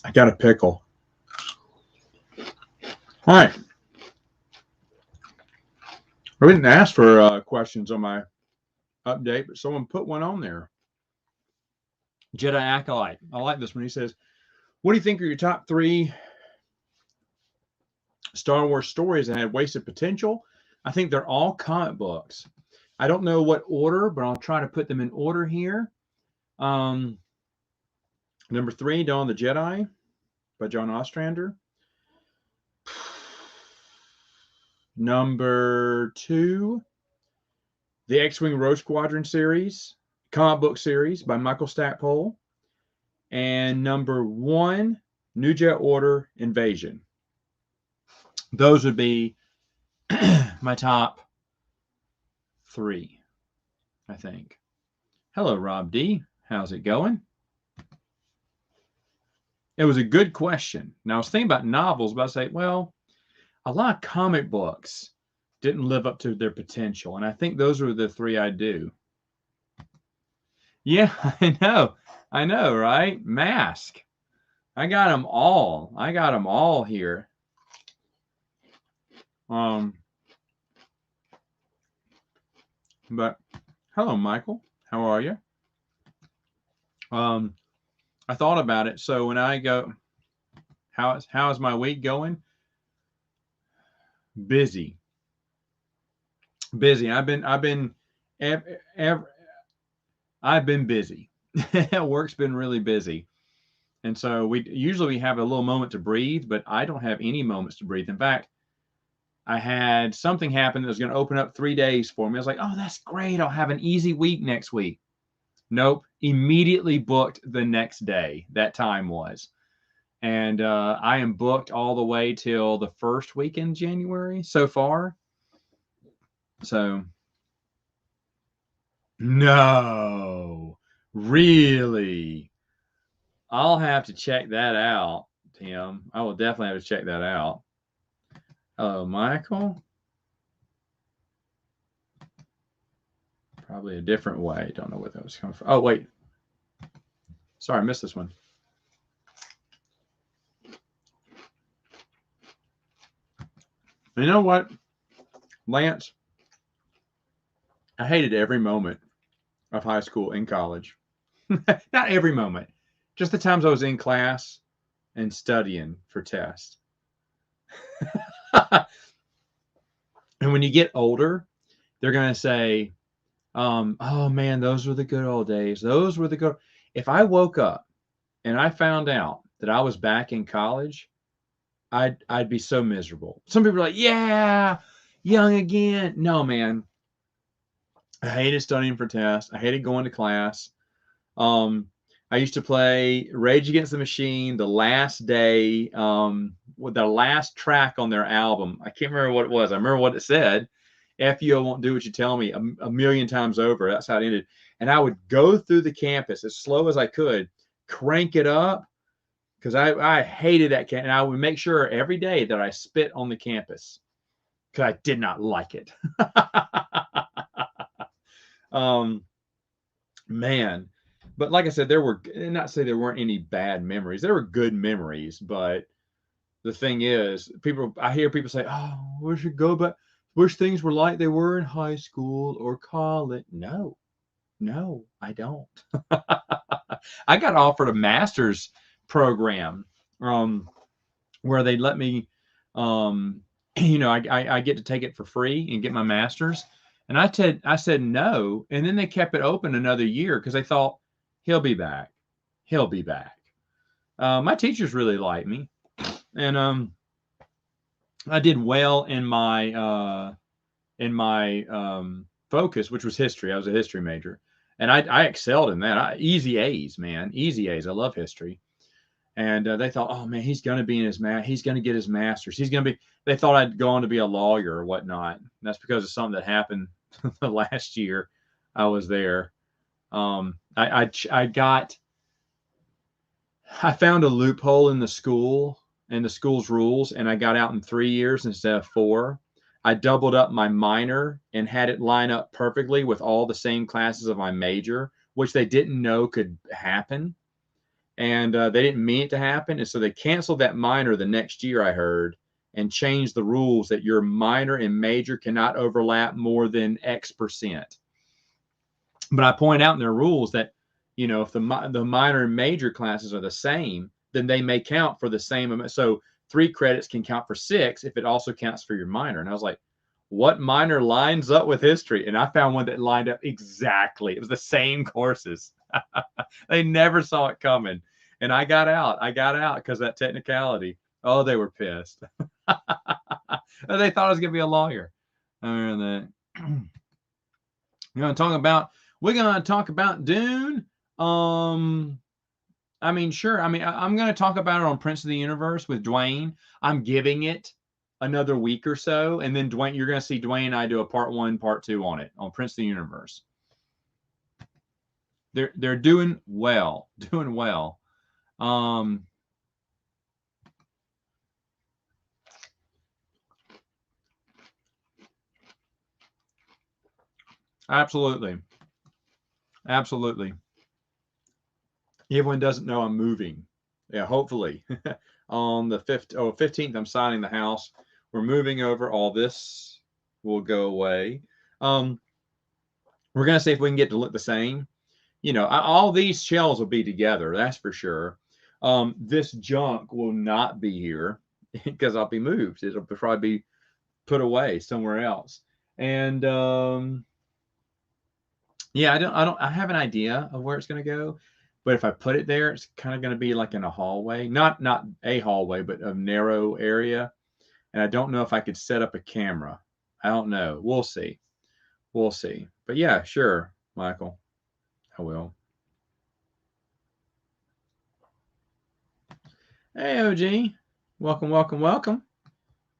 I got a pickle. All right. I didn't ask for questions on my update, but someone put one on there. Jedi Acolyte. I like this one. He says, what do you think are your top 3 Star Wars stories that had wasted potential? I think they're all comic books. I don't know what order, but I'll try to put them in order here. Number 3, Dawn of the Jedi by John Ostrander. Number 2, the X-Wing Rogue Squadron series, comic book series by Michael Stackpole. And number 1, New Jedi Order Invasion. Those would be my top 3, I think. Hello, Rob D. How's it going? It was a good question. Now, I was thinking about novels, but I say, well, a lot of comic books didn't live up to their potential. And I think those are the 3 I do. Yeah, I know, right? Mask. I got them all. I got them all here. But hello, Michael. How are you? I thought about it. So when I go, how is my week going? Busy. I've been busy. Work's been really busy. And so we have a little moment to breathe, but I don't have any moments to breathe. In fact, I had something happen that was going to open up 3 days for me. I was like, oh, that's great. I'll have an easy week next week. Nope. Immediately booked the next day. That time was. And I am booked all the way till the first week in January so far. So, no, really. I'll have to check that out, Tim. I will definitely have to check that out. Hello, Michael. Probably a different way. Don't know where that was coming from. Oh, wait. Sorry, I missed this one. You know what, Lance? I hated every moment of high school and college. Not every moment. Just the times I was in class and studying for tests. And when you get older, they're going to say, oh man, those were the good old days. Those were the good. If I woke up and I found out that I was back in college, I'd be so miserable. Some people are like, yeah, young again. No, man. I hated studying for tests. I hated going to class. I used to play Rage Against the Machine the last day, with the last track on their album. I can't remember what it was. I remember what it said. FU won't do what you tell me a million times over. That's how it ended. And I would go through the campus as slow as I could, crank it up, because I hated that campus. And I would make sure every day that I spit on the campus because I did not like it. Man. But like I said, there were, not to say there weren't any bad memories. There were good memories, but the thing is, I hear people say, oh, we should go back. Wish things were like they were in high school or college. No, I don't. I got offered a master's program where they let me, I get to take it for free and get my master's. And I said no. And then they kept it open another year because they thought, he'll be back. My teachers really liked me. And I did well in my focus, which was history. I was a history major, and I excelled in that. Easy A's, man, easy A's. I love history, and they thought, oh man, he's going to be in he's going to get his master's. They thought I'd go on to be a lawyer or whatnot. And that's because of something that happened the last year I was there. I found a loophole in the school and the school's rules, and I got out in 3 years instead of 4. I doubled up my minor and had it line up perfectly with all the same classes of my major, which they didn't know could happen. and they didn't mean it to happen. And so they canceled that minor the next year, I heard, and changed the rules that your minor and major cannot overlap more than X%. But I point out in their rules that, if the minor and major classes are the same, then they may count for the same amount. So 3 credits can count for 6 if it also counts for your minor. And I was like, what minor lines up with history? And I found one that lined up exactly. It was the same courses. They never saw it coming. And I got out because of that technicality. Oh, they were pissed. They thought I was going to be a lawyer. We're going to talk about Dune. I mean, sure. I mean, I'm going to talk about it on Prince of the Universe with Dwayne. I'm giving it another week or so, and then Dwayne, you're going to see Dwayne and I do a part 1, part 2 on it on Prince of the Universe. They're doing well, Absolutely. Everyone doesn't know I'm moving. Yeah, hopefully. On the 15th, I'm signing the house. We're moving over. All this will go away. We're going to see if we can get to look the same. All these shells will be together. That's for sure. This junk will not be here because I'll be moved. It'll probably be put away somewhere else. And yeah, I have an idea of where it's going to go. But if I put it there, it's kind of going to be like in a hallway, not a hallway, but a narrow area. And I don't know if I could set up a camera. I don't know. We'll see. But yeah, sure, Michael, I will. Hey, OG, welcome.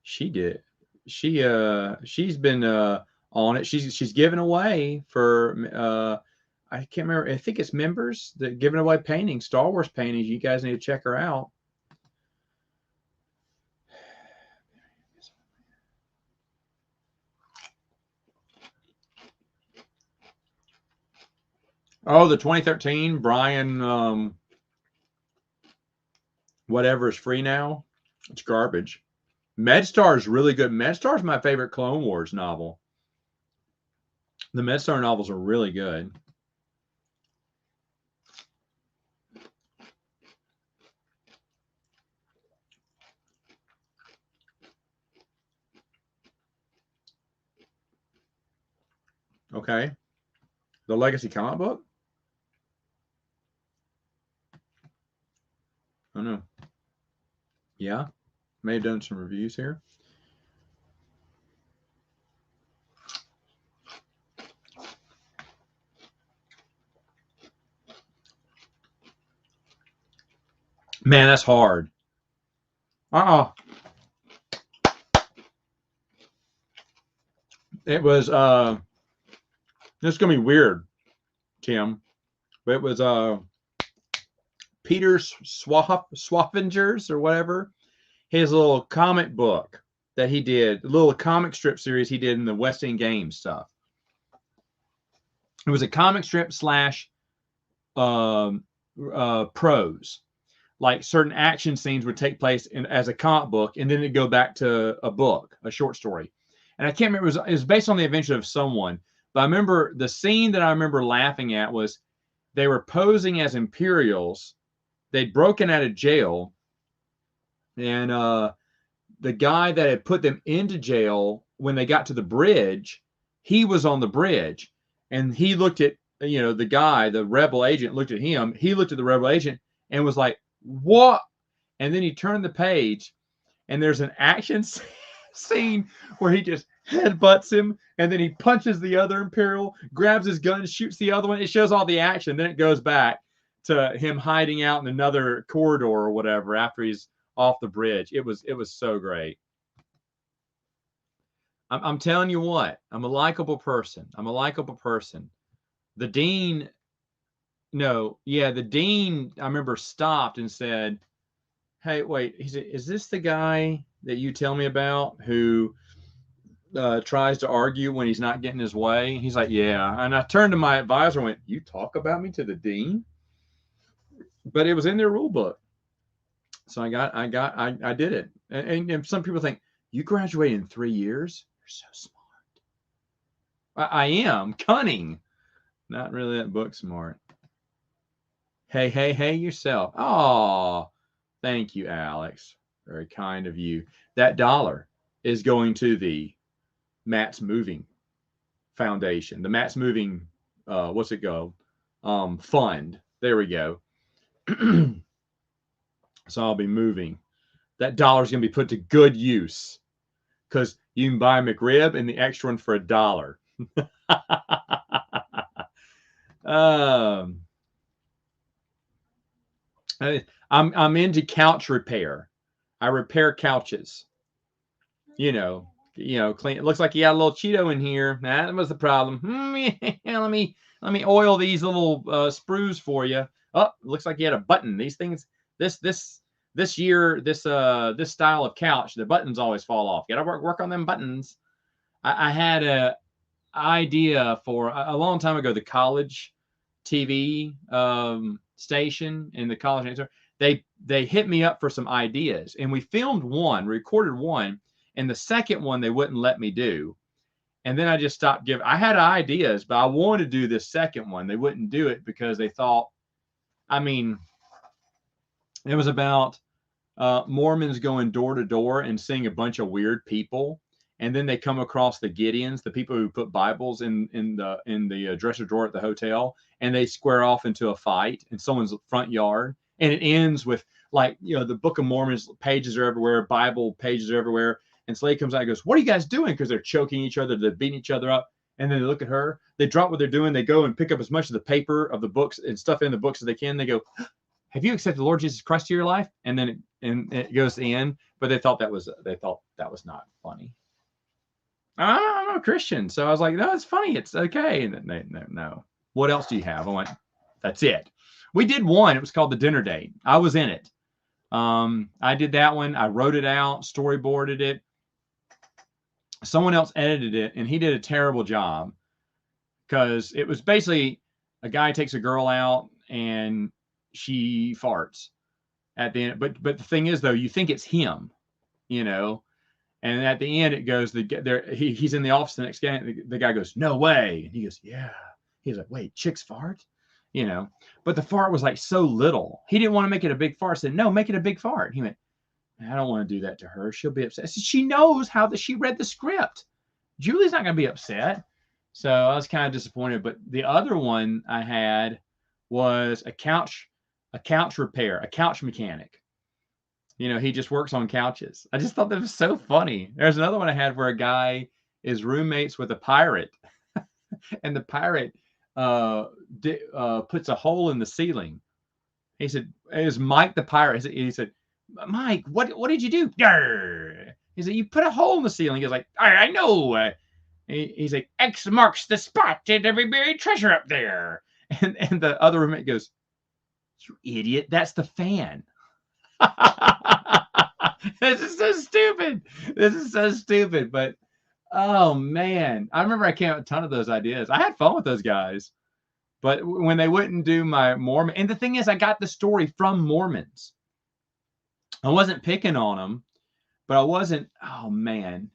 She's been on it. She's given away for I can't remember. I think it's members that giving away paintings, Star Wars paintings. You guys need to check her out. Oh, the 2013 Brian, whatever is free now. It's garbage. MedStar is really good. MedStar is my favorite Clone Wars novel. The MedStar novels are really good. Okay. The Legacy comic book? I don't know. Yeah. May have done some reviews here. Man, that's hard. It was this is gonna be weird, Tim. But it was Peter Swaffingers or whatever. His little comic book that he did, the little comic strip series he did in the West End Games stuff. It was a comic strip slash prose. Like certain action scenes would take place as a comic book, and then it'd go back to a book, a short story. And I can't remember, it was based on the adventure of someone. But I remember the scene that I remember laughing at was they were posing as Imperials. They'd broken out of jail. And the guy that had put them into jail, when they got to the bridge, he was on the bridge. And he looked at, the guy, the rebel agent looked at him. He looked at the rebel agent and was like, what? And then he turned the page and there's an action scene where he just headbutts him and then he punches the other Imperial, grabs his gun, shoots the other one. It shows all the action. Then it goes back to him hiding out in another corridor or whatever after he's off the bridge. It was so great. I'm telling you what, I'm a likable person. The dean, the dean, I remember stopped and said, hey, wait, he said, is this the guy that you tell me about who tries to argue when he's not getting his way? He's like, yeah. And I turned to my advisor and went, you talk about me to the dean? but it was in their rule book. So I did it. And some people think, you graduated in 3 years? You're so smart. I am cunning. Not really that book smart. Hey yourself. Oh, thank you, Alex. Very kind of you. That dollar is going to the Matt's Moving Foundation. The Matt's Moving, what's it called? Fund. There we go. So I'll be moving. That dollar's going to be put to good use because you can buy a McRib and the extra one for $1. I'm into couch repair. I repair couches. Clean. It looks like you got a little Cheeto in here. That was the problem. Let me oil these little sprues for you. Oh, looks like you had a button. These things, this year, this style of couch, the buttons always fall off. You gotta work on them buttons. I had a idea for a long time ago. The college TV station in the college answer, they hit me up for some ideas, and we filmed one, recorded one, and the second one they wouldn't let me do. And then I just stopped giving. I had ideas, but I wanted to do this second one. They wouldn't do it because they thought, I mean, it was about Mormons going door to door and seeing a bunch of weird people. And then they come across the Gideons, the people who put Bibles in the dresser drawer at the hotel, and they square off into a fight in someone's front yard. And it ends with, like, the Book of Mormon's pages are everywhere, Bible pages are everywhere. And Slade comes out and goes, "What are you guys doing?" Because they're choking each other, they're beating each other up. And then they look at her, they drop what they're doing, they go and pick up as much of the paper of the books and stuff in the books as they can. They go, "Have you accepted the Lord Jesus Christ to your life?" And then it goes to the end. But they thought that was not funny. I'm a Christian, so I was like, "No, it's funny. It's okay." And no. What else do you have? I went, "That's it." We did one. It was called The Dinner Date. I was in it. I did that one. I wrote it out, storyboarded it. Someone else edited it, and he did a terrible job because it was basically a guy takes a girl out and she farts at the end. But the thing is, though, you think it's him, and at the end it goes, he's in the office the next day. The guy goes, "No way," and he goes, "Yeah." He's like, "Wait, chicks fart?" But the fart was like so little. He didn't want to make it a big fart. I said, "No, make it a big fart." He went, "I don't want to do that to her. She'll be upset." I said, "She knows how she read the script. Julie's not going to be upset." So I was kind of disappointed. But the other one I had was a couch repair, a couch mechanic. He just works on couches. I just thought that was so funny. There's another one I had where a guy is roommates with a pirate, and the pirate puts a hole in the ceiling. He said, "It was Mike the pirate." He said, "Mike, what did you do?" He said, "You put a hole in the ceiling." He's like, I know." He's like, "X marks the spot and every buried treasure up there." And the other roommate goes, "You idiot, that's the fan." This is so stupid. But oh man, I remember I came up with a ton of those ideas. I had fun with those guys. But when they wouldn't do my Mormon, and the thing is, I got the story from Mormons. I wasn't picking on them, but I wasn't. Oh man,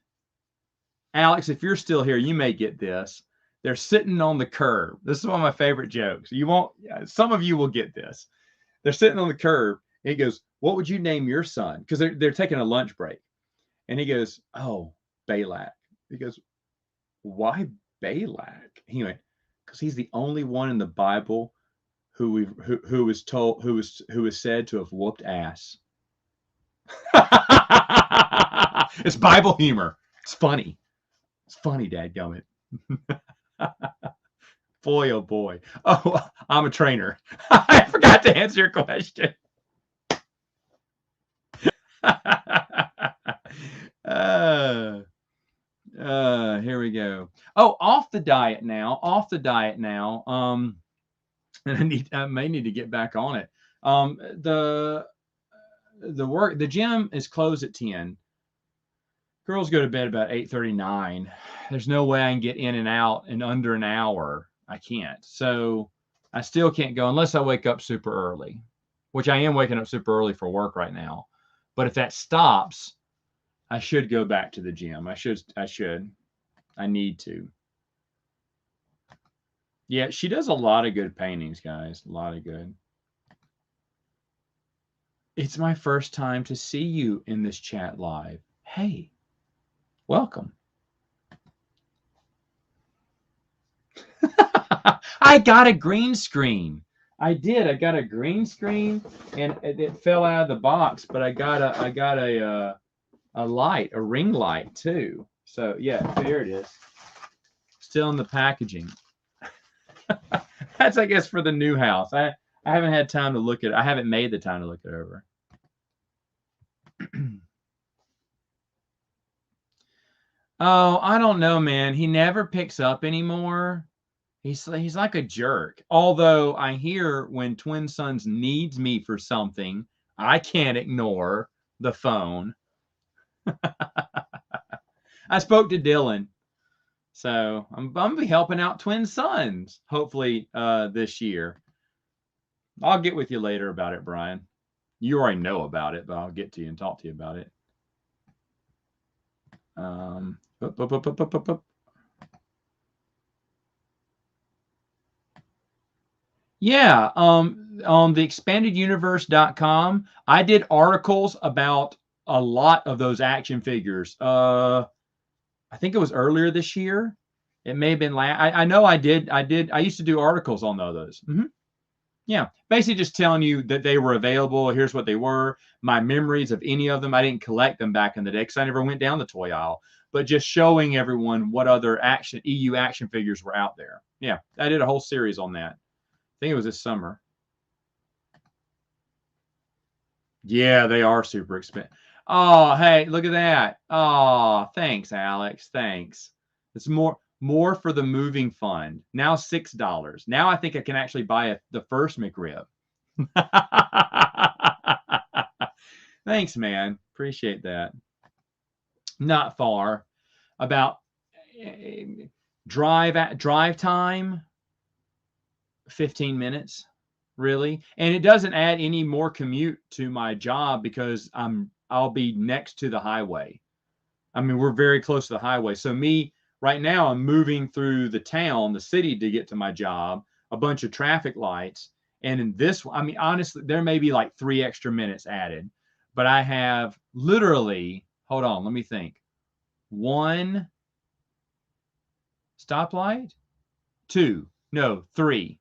Alex, if you're still here, you may get this. They're sitting on the curb. This is one of my favorite jokes. You won't. Some of you will get this. They're sitting on the curb. And he goes, "What would you name your son?" Because they're taking a lunch break, and he goes, "Oh, Balak." He goes, "Why Balak?" He went, "Because he's the only one in the Bible who is said to have whooped ass." It's Bible humor. It's funny. It's funny, dadgummit. Boy, oh boy. Oh, I'm a trainer. I forgot to answer your question. Here we go. Oh, off the diet now. And I may need to get back on it. The gym is closed at 10. Girls go to bed about 8:39. There's no way I can get in and out in under an hour. I can't. So I still can't go unless I wake up super early. which I am waking up super early for work right now. But if that stops, I should go back to the gym. I need to. Yeah, she does a lot of good paintings, guys. A lot of good. It's my first time to see you in this chat live. Hey, welcome. I got a green screen. I did. I got a green screen, and it fell out of the box. But I got a light, a ring light too. So yeah, there it is. Still in the packaging. That's, I guess, for the new house. I haven't had time to look at it. I haven't made the time to look it over. Oh, I don't know, man. He never picks up anymore. He's like a jerk. Although I hear when Twin Sons needs me for something, I can't ignore the phone. I spoke to Dylan. So I'm gonna be helping out Twin Sons, hopefully this year. I'll get with you later about it, Brian. You already know about it, but I'll get to you and talk to you about it. Yeah, on the expandeduniverse.com, I did articles about a lot of those action figures. I think it was earlier this year. It may have been I know I did. I used to do articles on those. Yeah, basically just telling you that they were available. Here's what they were. My memories of any of them. I didn't collect them back in the day because I never went down the toy aisle. But just showing everyone what other EU action figures were out there. Yeah, I did a whole series on that. I think it was this summer. Yeah, they are super expensive. Oh, hey, look at that. Oh, thanks, Alex. Thanks. It's more for the moving fund. Now $6. Now I think I can actually buy the first McRib. Thanks, man. Appreciate that. Not far. About drive time 15 minutes, really. And it doesn't add any more commute to my job because I'll be next to the highway. I mean, we're very close to the highway. So me right now, I'm moving through the town, the city to get to my job, a bunch of traffic lights. And in this, I mean, honestly, there may be like 3 extra minutes added, but I have literally, hold on, let me think. 1 stoplight, 2, no, 3,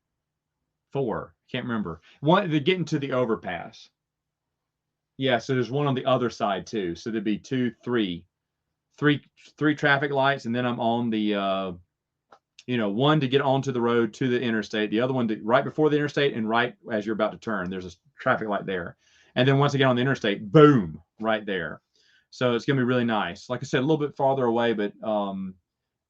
4, can't remember. One, they're getting to the overpass. Yeah, so there's one on the other side too. So there'd be 2, 3 traffic lights, and then I'm on the one to get onto the road to the interstate, the other one right before the interstate, and right as you're about to turn, there's a traffic light there. And then once I get on the interstate, boom, right there. So it's gonna be really nice. Like I said, a little bit farther away, but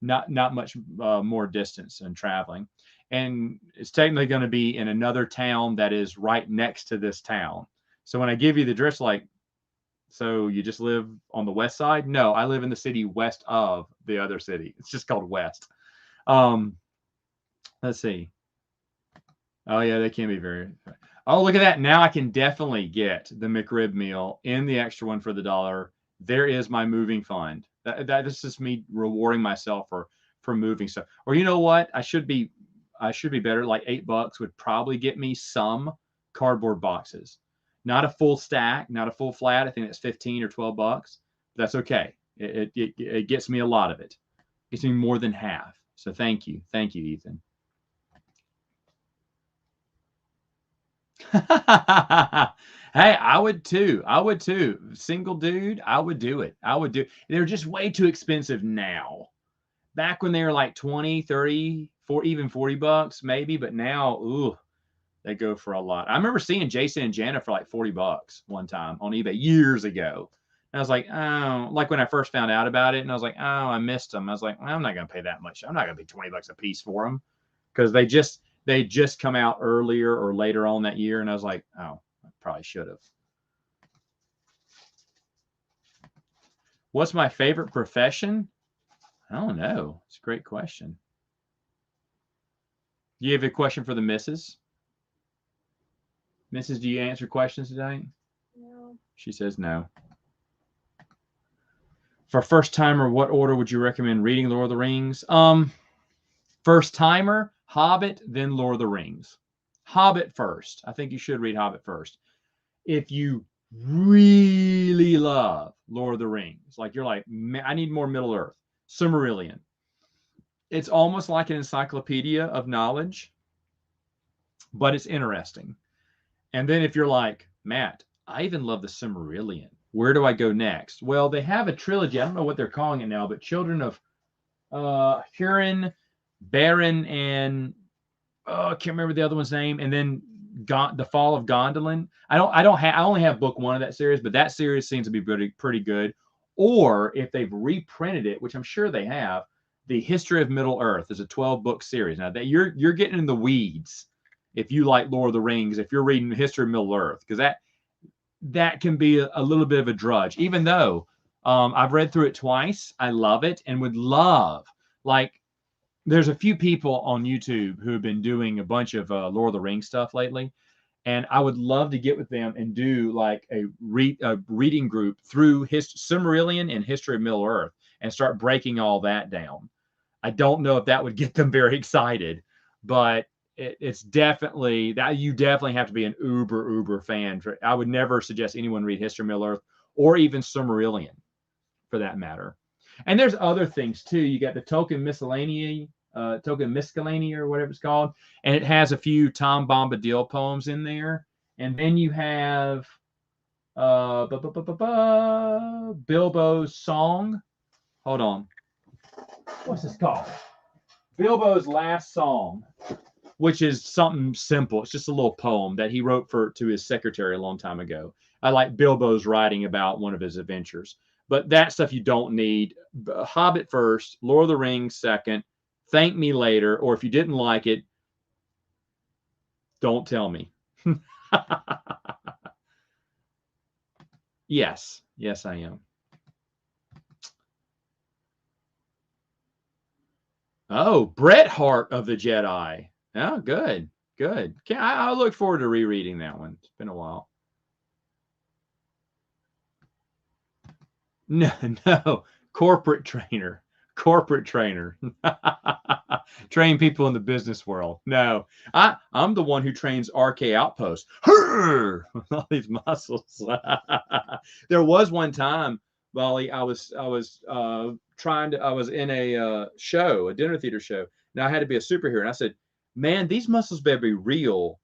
not much more distance in traveling. And it's technically going to be in another town that is right next to this town. So when I give you the drift, like, so you just live on the west side? No, I live in the city west of the other city. It's just called West. Let's see. Oh yeah, they can be very. Oh, look at that! Now I can definitely get the McRib meal in the extra one for the $1. There is my moving fund. That is just me rewarding myself for moving stuff. Or you know what? I should be better. Like $8 would probably get me some cardboard boxes. Not a full stack, not a full flat. I think that's 15 or $12. That's okay. It gets me a lot of it. It gets me more than half. So thank you, Ethan. Hey, I would too. Single dude, I would do it. They're just way too expensive now. Back when they were like 20, 30, even $40 maybe, but now, ooh, they go for a lot. I remember seeing Jason and Jana for like $40 one time on eBay years ago. And I was like, oh, like when I first found out about it, and I was like, oh, I missed them. I was like, well, I'm not going to pay that much. I'm not going to pay $20 a piece for them because they just come out earlier or later on that year. And I was like, oh, I probably should have. What's my favorite profession? I don't know. It's a great question. You have a question for the missus? Mrs., do you answer questions today? No. She says no. For first timer, what order would you recommend reading Lord of the Rings? First timer, Hobbit, then Lord of the Rings. Hobbit first. I think you should read Hobbit first. If you really love Lord of the Rings, like you're like, I need more Middle Earth, Silmarillion. It's almost like an encyclopedia of knowledge, but it's interesting. And then if you're like, Matt, I even love the Silmarillion. Where do I go next? Well, they have a trilogy. I don't know what they're calling it now, but Children of Hurin, Baron, and I can't remember the other one's name. And then The Fall of Gondolin. I only have book one of that series, but that series seems to be pretty good. Or if they've reprinted it, which I'm sure they have, The History of Middle Earth is a 12-book series. Now that you're getting in the weeds if you like Lord of the Rings, if you're reading History of Middle Earth, because that can be a little bit of a drudge. Even though I've read through it twice, I love it and would love, like, there's a few people on YouTube who have been doing a bunch of Lord of the Rings stuff lately, and I would love to get with them and do like a reading group through Silmarillion and History of Middle Earth and start breaking all that down. I don't know if that would get them very excited, but it's definitely that you definitely have to be an uber fan. I would never suggest anyone read History of Middle Earth or even Silmarillion for that matter. And there's other things too. You got the Tolkien Miscellany, or whatever it's called, and it has a few Tom Bombadil poems in there. And then you have Bilbo's song. Hold on. What's this called? Bilbo's last song, which is something simple. It's just a little poem that he wrote to his secretary a long time ago. I like Bilbo's writing about one of his adventures. But that stuff you don't need. Hobbit first, Lord of the Rings second, thank me later, or if you didn't like it, don't tell me. Yes, I am. Oh, Bret Hart of the Jedi. Oh, good. I look forward to rereading that one. It's been a while. No. Corporate trainer. Train people in the business world. No, I'm the one who trains RK Outpost. With all these muscles. There was one time, Molly, I was in a show, a dinner theater show. Now I had to be a superhero, and I said, "Man, these muscles better be real."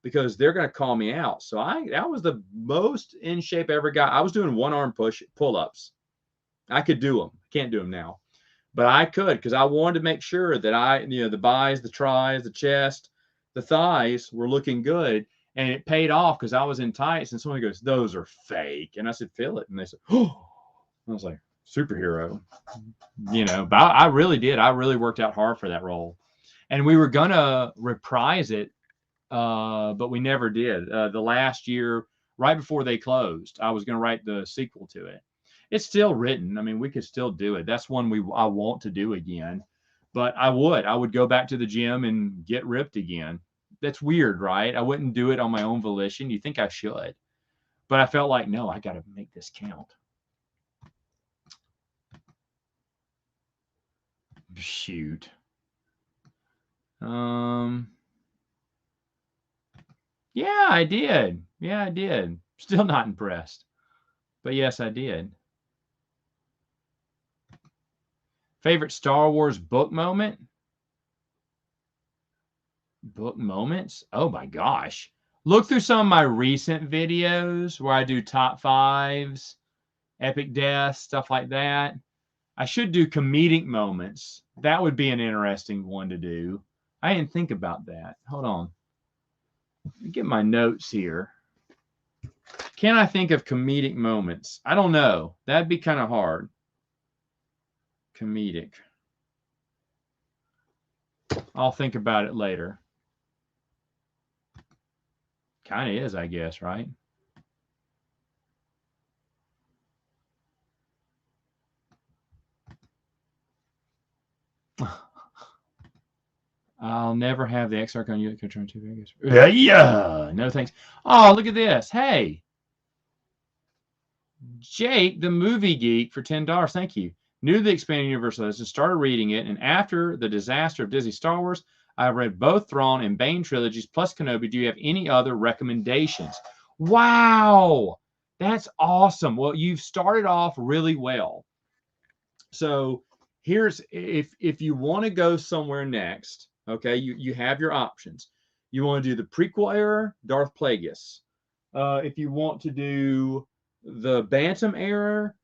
Because they're going to call me out. So that was the most in shape I ever got. I was doing one-arm pull-ups. I could do them. Can't do them now. But I could because I wanted to make sure that the bis, the tris, the chest, the thighs were looking good. And it paid off because I was in tights. And someone goes, "Those are fake." And I said, "Feel it." And they said, "Oh." I was like, superhero. But I really did. I really worked out hard for that role. And we were going to reprise it, but we never did. The last year, right before they closed, I was going to write the sequel to it. It's still written. I mean, we could still do it. That's one I want to do again. But I would go back to the gym and get ripped again. That's weird, right? I wouldn't do it on my own volition. You think I should. But I felt like, no, I got to make this count. Shoot. Yeah, I did. Still not impressed. But yes, I did. Favorite Star Wars book moment? Book moments? Oh my gosh. Look through some of my recent videos where I do top fives, epic deaths, stuff like that. I should do comedic moments. That would be an interesting one to do. I didn't think about that. Hold on. Let me get my notes here. Can I think of comedic moments? I don't know. That'd be kind of hard. Comedic. I'll think about it later. Kind of is, I guess, right? I'll never have the XR on you. Yeah, no thanks. Oh, look at this. Hey, Jake, the movie geek, for $10. Thank you. New to the expanded universe and started reading it, and after the disaster of Disney Star Wars, I've read both Thrawn and Bane trilogies plus Kenobi. Do you have any other recommendations? Wow, that's awesome. Well, you've started off really well. So here's if you want to go somewhere next, okay, you have your options. You want to do the prequel era, Darth Plagueis. If you want to do the Bantam era,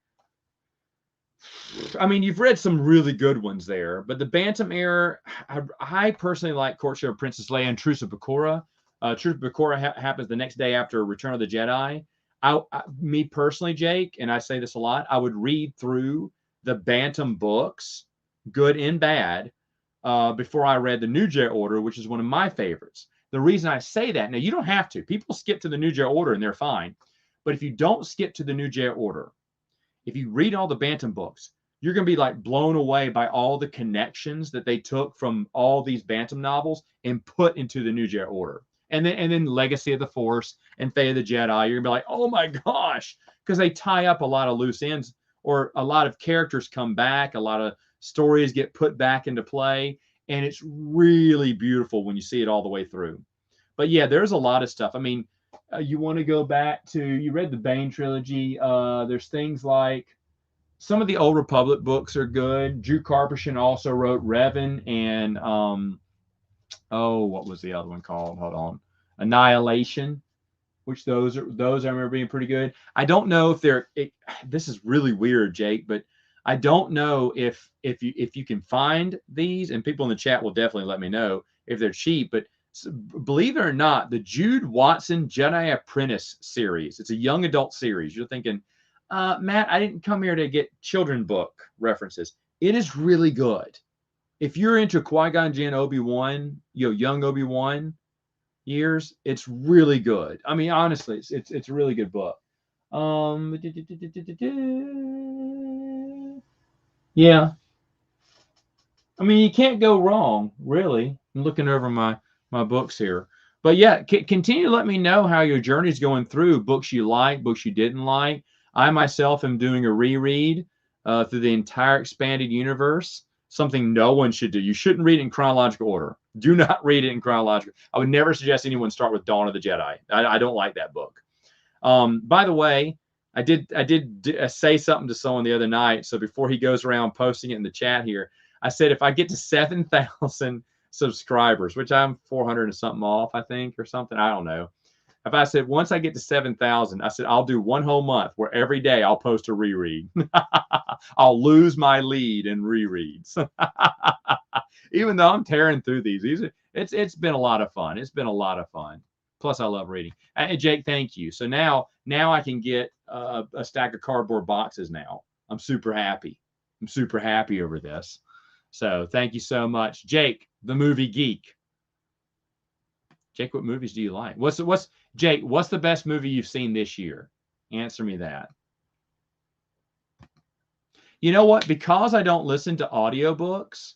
I mean, you've read some really good ones there, but the Bantam era, I personally like Courtship of Princess Leia and Truce of Bakura. Truce of Bakura happens the next day after Return of the Jedi. Me personally, Jake, and I say this a lot, I would read through the Bantam books, good and bad, before I read the New Jedi Order, which is one of my favorites. The reason I say that, now you don't have to. People skip to the New Jedi Order and they're fine. But if you don't skip to the New Jedi Order, if you read all the Bantam books, you're going to be like blown away by all the connections that they took from all these Bantam novels and put into the New Jedi Order. And then Legacy of the Force and Fate of the Jedi, you're going to be like, oh my gosh, because they tie up a lot of loose ends, or a lot of characters come back, a lot of stories get put back into play, and it's really beautiful when you see it all the way through. But yeah, there's a lot of stuff. I mean, you want to go back to, you read the Bane trilogy. There's things like some of the Old Republic books are good. Drew Karpyshyn also wrote Revan and what was the other one called? Hold on, Annihilation. Which those I remember being pretty good. I don't know if they're. This is really weird, Jake, but I don't know if you can find these, and people in the chat will definitely let me know if they're cheap. But believe it or not, the Jude Watson Jedi Apprentice series. It's a young adult series. You're thinking, Matt, I didn't come here to get children book references. It is really good. If you're into Qui-Gon Jinn, Obi-Wan, young Obi-Wan years, it's really good. I mean, honestly, it's a really good book. Yeah. I mean, you can't go wrong, really. I'm looking over my books here. But yeah, continue to let me know how your journey is going through books you like, books you didn't like. I myself am doing a reread through the entire expanded universe, something no one should do. You shouldn't read it in chronological order. Do not read it in chronological. I would never suggest anyone start with Dawn of the Jedi. I don't like that book. By the way, I did say something to someone the other night. So before he goes around posting it in the chat here, I said, if I get to 7,000 subscribers, which I'm 400 and something off, I think, or something, I don't know. If I said, once I get to 7,000, I said, I'll do one whole month where every day I'll post a reread. I'll lose my lead in rereads. Even though I'm tearing through these, it's been a lot of fun. It's been a lot of fun. Plus, I love reading. And Jake, thank you. So now I can get a stack of cardboard boxes now. I'm super happy. I'm super happy over this. So thank you so much, Jake, the movie geek. Jake, what movies do you like? Jake, what's the best movie you've seen this year? Answer me that. You know what? Because I don't listen to audiobooks,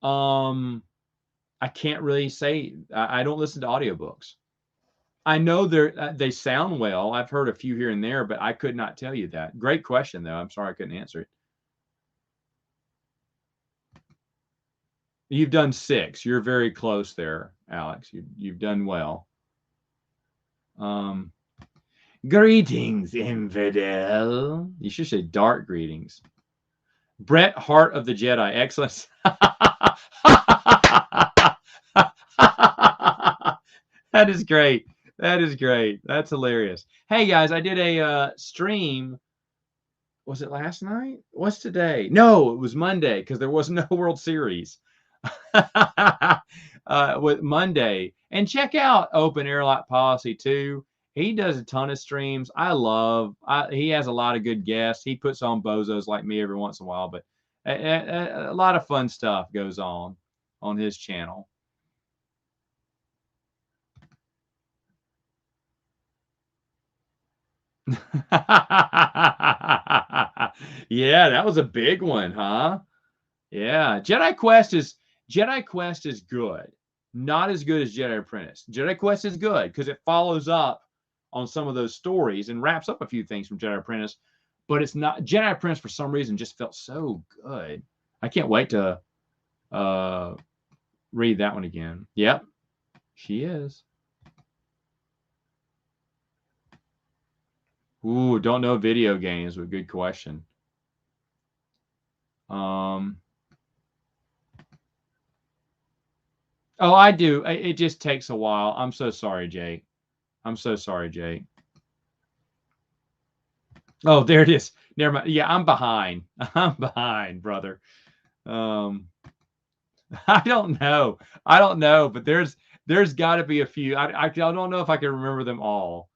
I can't really say. I don't listen to audiobooks. I know they sound well. I've heard a few here and there, but I could not tell you that. Great question, though. I'm sorry I couldn't answer it. You've done 6. You're very close there, Alex. You've done well. Greetings, infidel. You should say dark greetings. Brett Hart of the Jedi. Excellent. That is great. That is great. That's hilarious. Hey, guys, I did a stream. Was it last night? What's today? No, it was Monday because there was no World Series. With Monday. And check out Open Airlock Policy too. He does a ton of streams. He has a lot of good guests. He puts on bozos like me every once in a while, but a lot of fun stuff goes on his channel. Yeah, that was a big one, huh? Yeah, Jedi Quest is Jedi Quest is good. Not as good as Jedi Apprentice. Jedi Quest is good because it follows up on some of those stories and wraps up a few things from Jedi Apprentice, but it's not. Jedi Apprentice for some reason just felt so good. I can't wait to read that one again. Yep, she is. Ooh, don't know video games, but good question. Oh, I do. It just takes a while. I'm so sorry, Jake. I'm so sorry, Jake. Oh, there it is. Never mind. Yeah, I'm behind. I'm behind, brother. I don't know. I don't know, but there's got to be a few. I don't know if I can remember them all.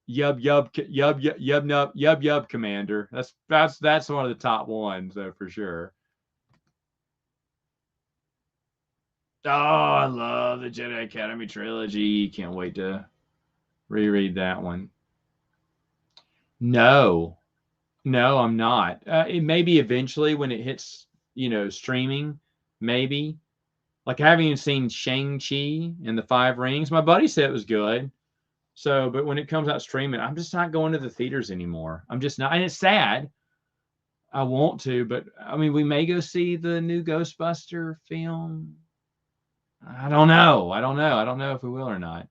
Yub yub yub yub yub yub yub yub commander. That's one of the top ones though for sure. Oh, I love the Jedi Academy trilogy. Can't wait to reread that one. No, no, I'm not. It maybe eventually when it hits, streaming, maybe. Like I haven't even seen Shang-Chi and the Five Rings. My buddy said it was good. So, but when it comes out streaming, I'm just not going to the theaters anymore. I'm just not, and it's sad. I want to, but I mean, we may go see the new Ghostbuster film. I don't know. I don't know. I don't know if we will or not.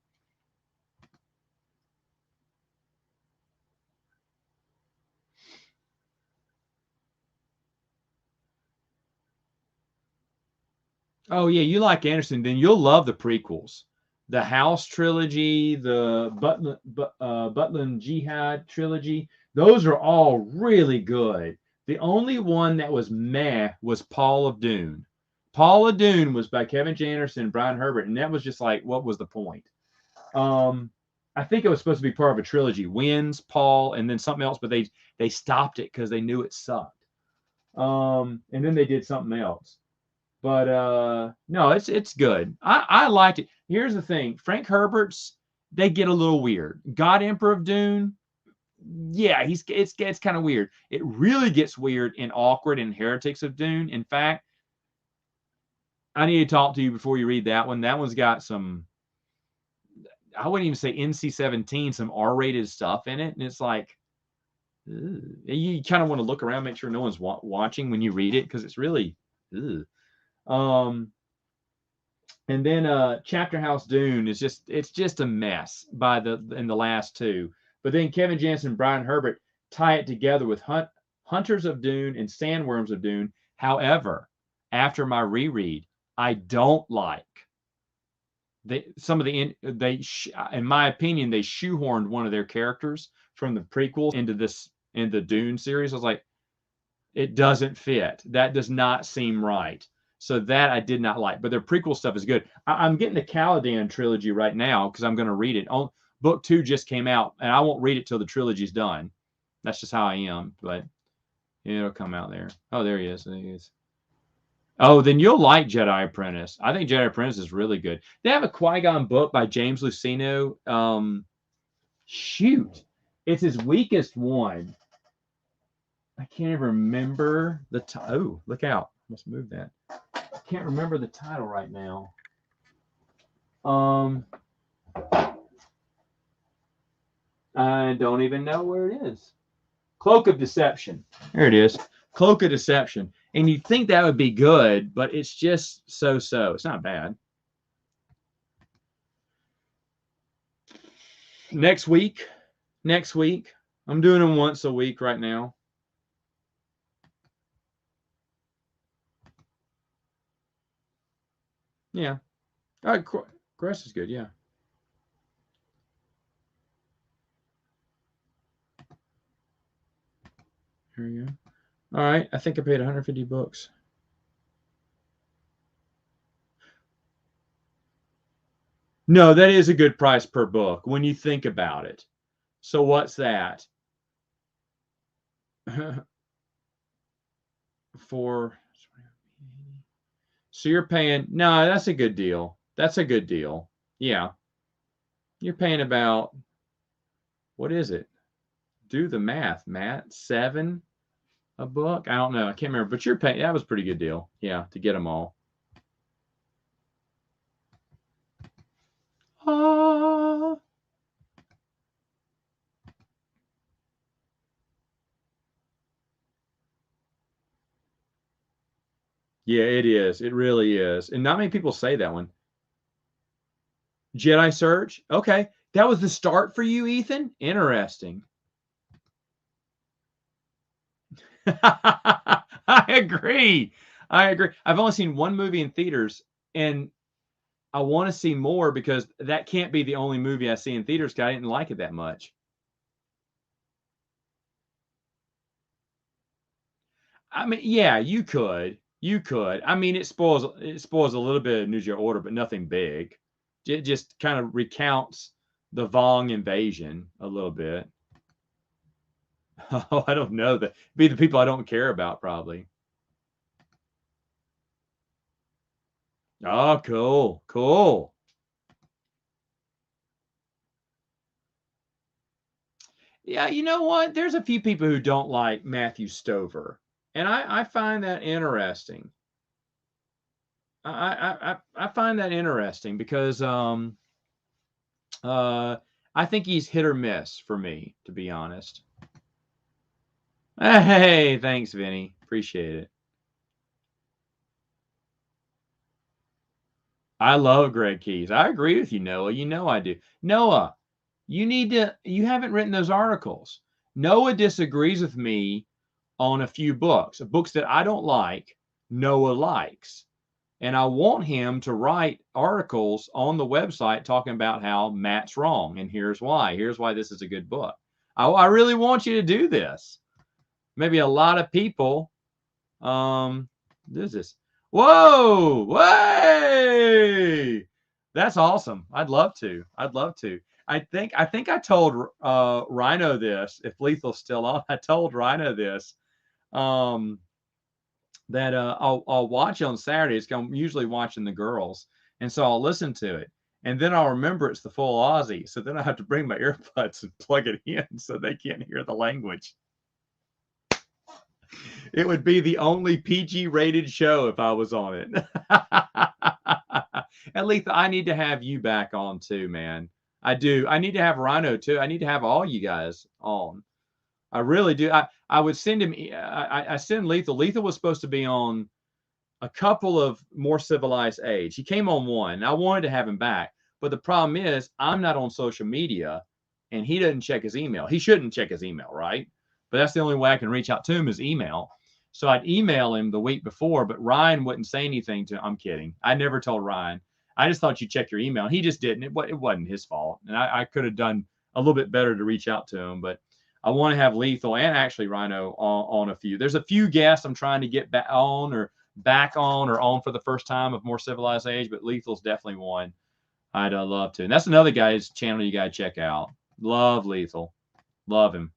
Oh yeah, you like Anderson, then you'll love the prequels. The House trilogy, the Butland Jihad trilogy, those are all really good. The only one that was meh was Paul of Dune. Paul of Dune was by Kevin J. Anderson and Brian Herbert, and that was just like, what was the point? I think it was supposed to be part of a trilogy, Winds, Paul, and then something else, but they stopped it because they knew it sucked. And then they did something else. But no, it's good. I liked it. Here's the thing: Frank Herbert's they get a little weird. God Emperor of Dune, yeah, it's kind of weird. It really gets weird and awkward in Heretics of Dune. In fact, I need to talk to you before you read that one. That one's got some, I wouldn't even say NC-17, some R-rated stuff in it, and it's like, ugh. You kind of want to look around, make sure no one's watching when you read it because it's really. Ugh. And then Chapter House Dune is it's just a mess in the last two. But then Kevin Jansen and Brian Herbert tie it together with Hunters of Dune and Sandworms of Dune. However, after my reread, I don't like some of the in my opinion they shoehorned one of their characters from the prequels in the Dune series. I was like, it doesn't fit. That does not seem right. So that I did not like. But their prequel stuff is good. I'm getting the Caladan trilogy right now because I'm going to read it. Book 2 just came out, and I won't read it till the trilogy's done. That's just how I am. But it'll come out there. Oh, there he is. There he is. Oh, then you'll like Jedi Apprentice. I think Jedi Apprentice is really good. They have a Qui-Gon book by James Luceno. Shoot. It's his weakest one. I can't even remember the title. Oh, look out. Let's move that. I can't remember the title right now. I don't even know where it is. Cloak of Deception. There it is. Cloak of Deception. And you'd think that would be good, but it's just so-so. It's not bad. Next week. I'm doing them once a week right now. Yeah. All right, Crest is good, yeah. Here we go. All right, I think I paid 150 bucks. No, that is a good price per book when you think about it. So what's that? For so you're paying, no, that's a good deal. That's a good deal. Yeah. You're paying about, what is it? Do the math, Matt. 7. a book. I don't know. I can't remember. But you're paying. That was a pretty good deal. Yeah, to get them all. Ah. Yeah, it is. It really is. And not many people say that one. Jedi Search. Okay. That was the start for you, Ethan? Interesting. I agree. I agree. I've only seen one movie in theaters, and I want to see more because that can't be the only movie I see in theaters because I didn't like it that much. I mean, yeah, you could. You could. I mean, it spoils a little bit of New Year Order, but nothing big. It just kind of recounts the Vong invasion a little bit. Oh, I don't know. That be the people I don't care about, probably. Oh, cool, cool. Yeah, you know what? There's a few people who don't like Matthew Stover, and I find that interesting. I find that interesting because uh I think he's hit or miss for me, to be honest. Hey, thanks, Vinny. Appreciate it. I love Greg Keys. I agree with you, Noah. You know I do. Noah, you haven't written those articles. Noah disagrees with me on a few books that I don't like, Noah likes. And I want him to write articles on the website talking about how Matt's wrong and here's why. Here's why this is a good book. I really want you to do this. Maybe a lot of people do this. Whoa, way! That's awesome. I'd love to. I'd love to. I think I told Rhino this. If Lethal's still on, I told Rhino this. Um, that I'll watch on Saturdays. I'm usually watching the girls, and so I'll listen to it, and then I'll remember it's the full Aussie. So then I have to bring my earbuds and plug it in so they can't hear the language. It would be the only PG rated show if I was on it. At least I need to have you back on too, man. I do. I need to have Rhino too. I need to have all you guys on. I really do. I would send him. I send Lethal. Lethal was supposed to be on a couple of More Civilized Age. He came on one. I wanted to have him back, but the problem is I'm not on social media, and he doesn't check his email. He shouldn't check his email, right? But that's the only way I can reach out to him is email. So I'd email him the week before, but Ryan wouldn't say anything to him. I'm kidding. I never told Ryan. I just thought you check your email. He just didn't. It wasn't his fault, and I could have done a little bit better to reach out to him, but I want to have Lethal and actually Rhino on a few. There's a few guests I'm trying to get back on or on for the first time of More Civilized Age, but Lethal's definitely one I'd love to. And that's another guy's channel you got to check out. Love Lethal. Love him.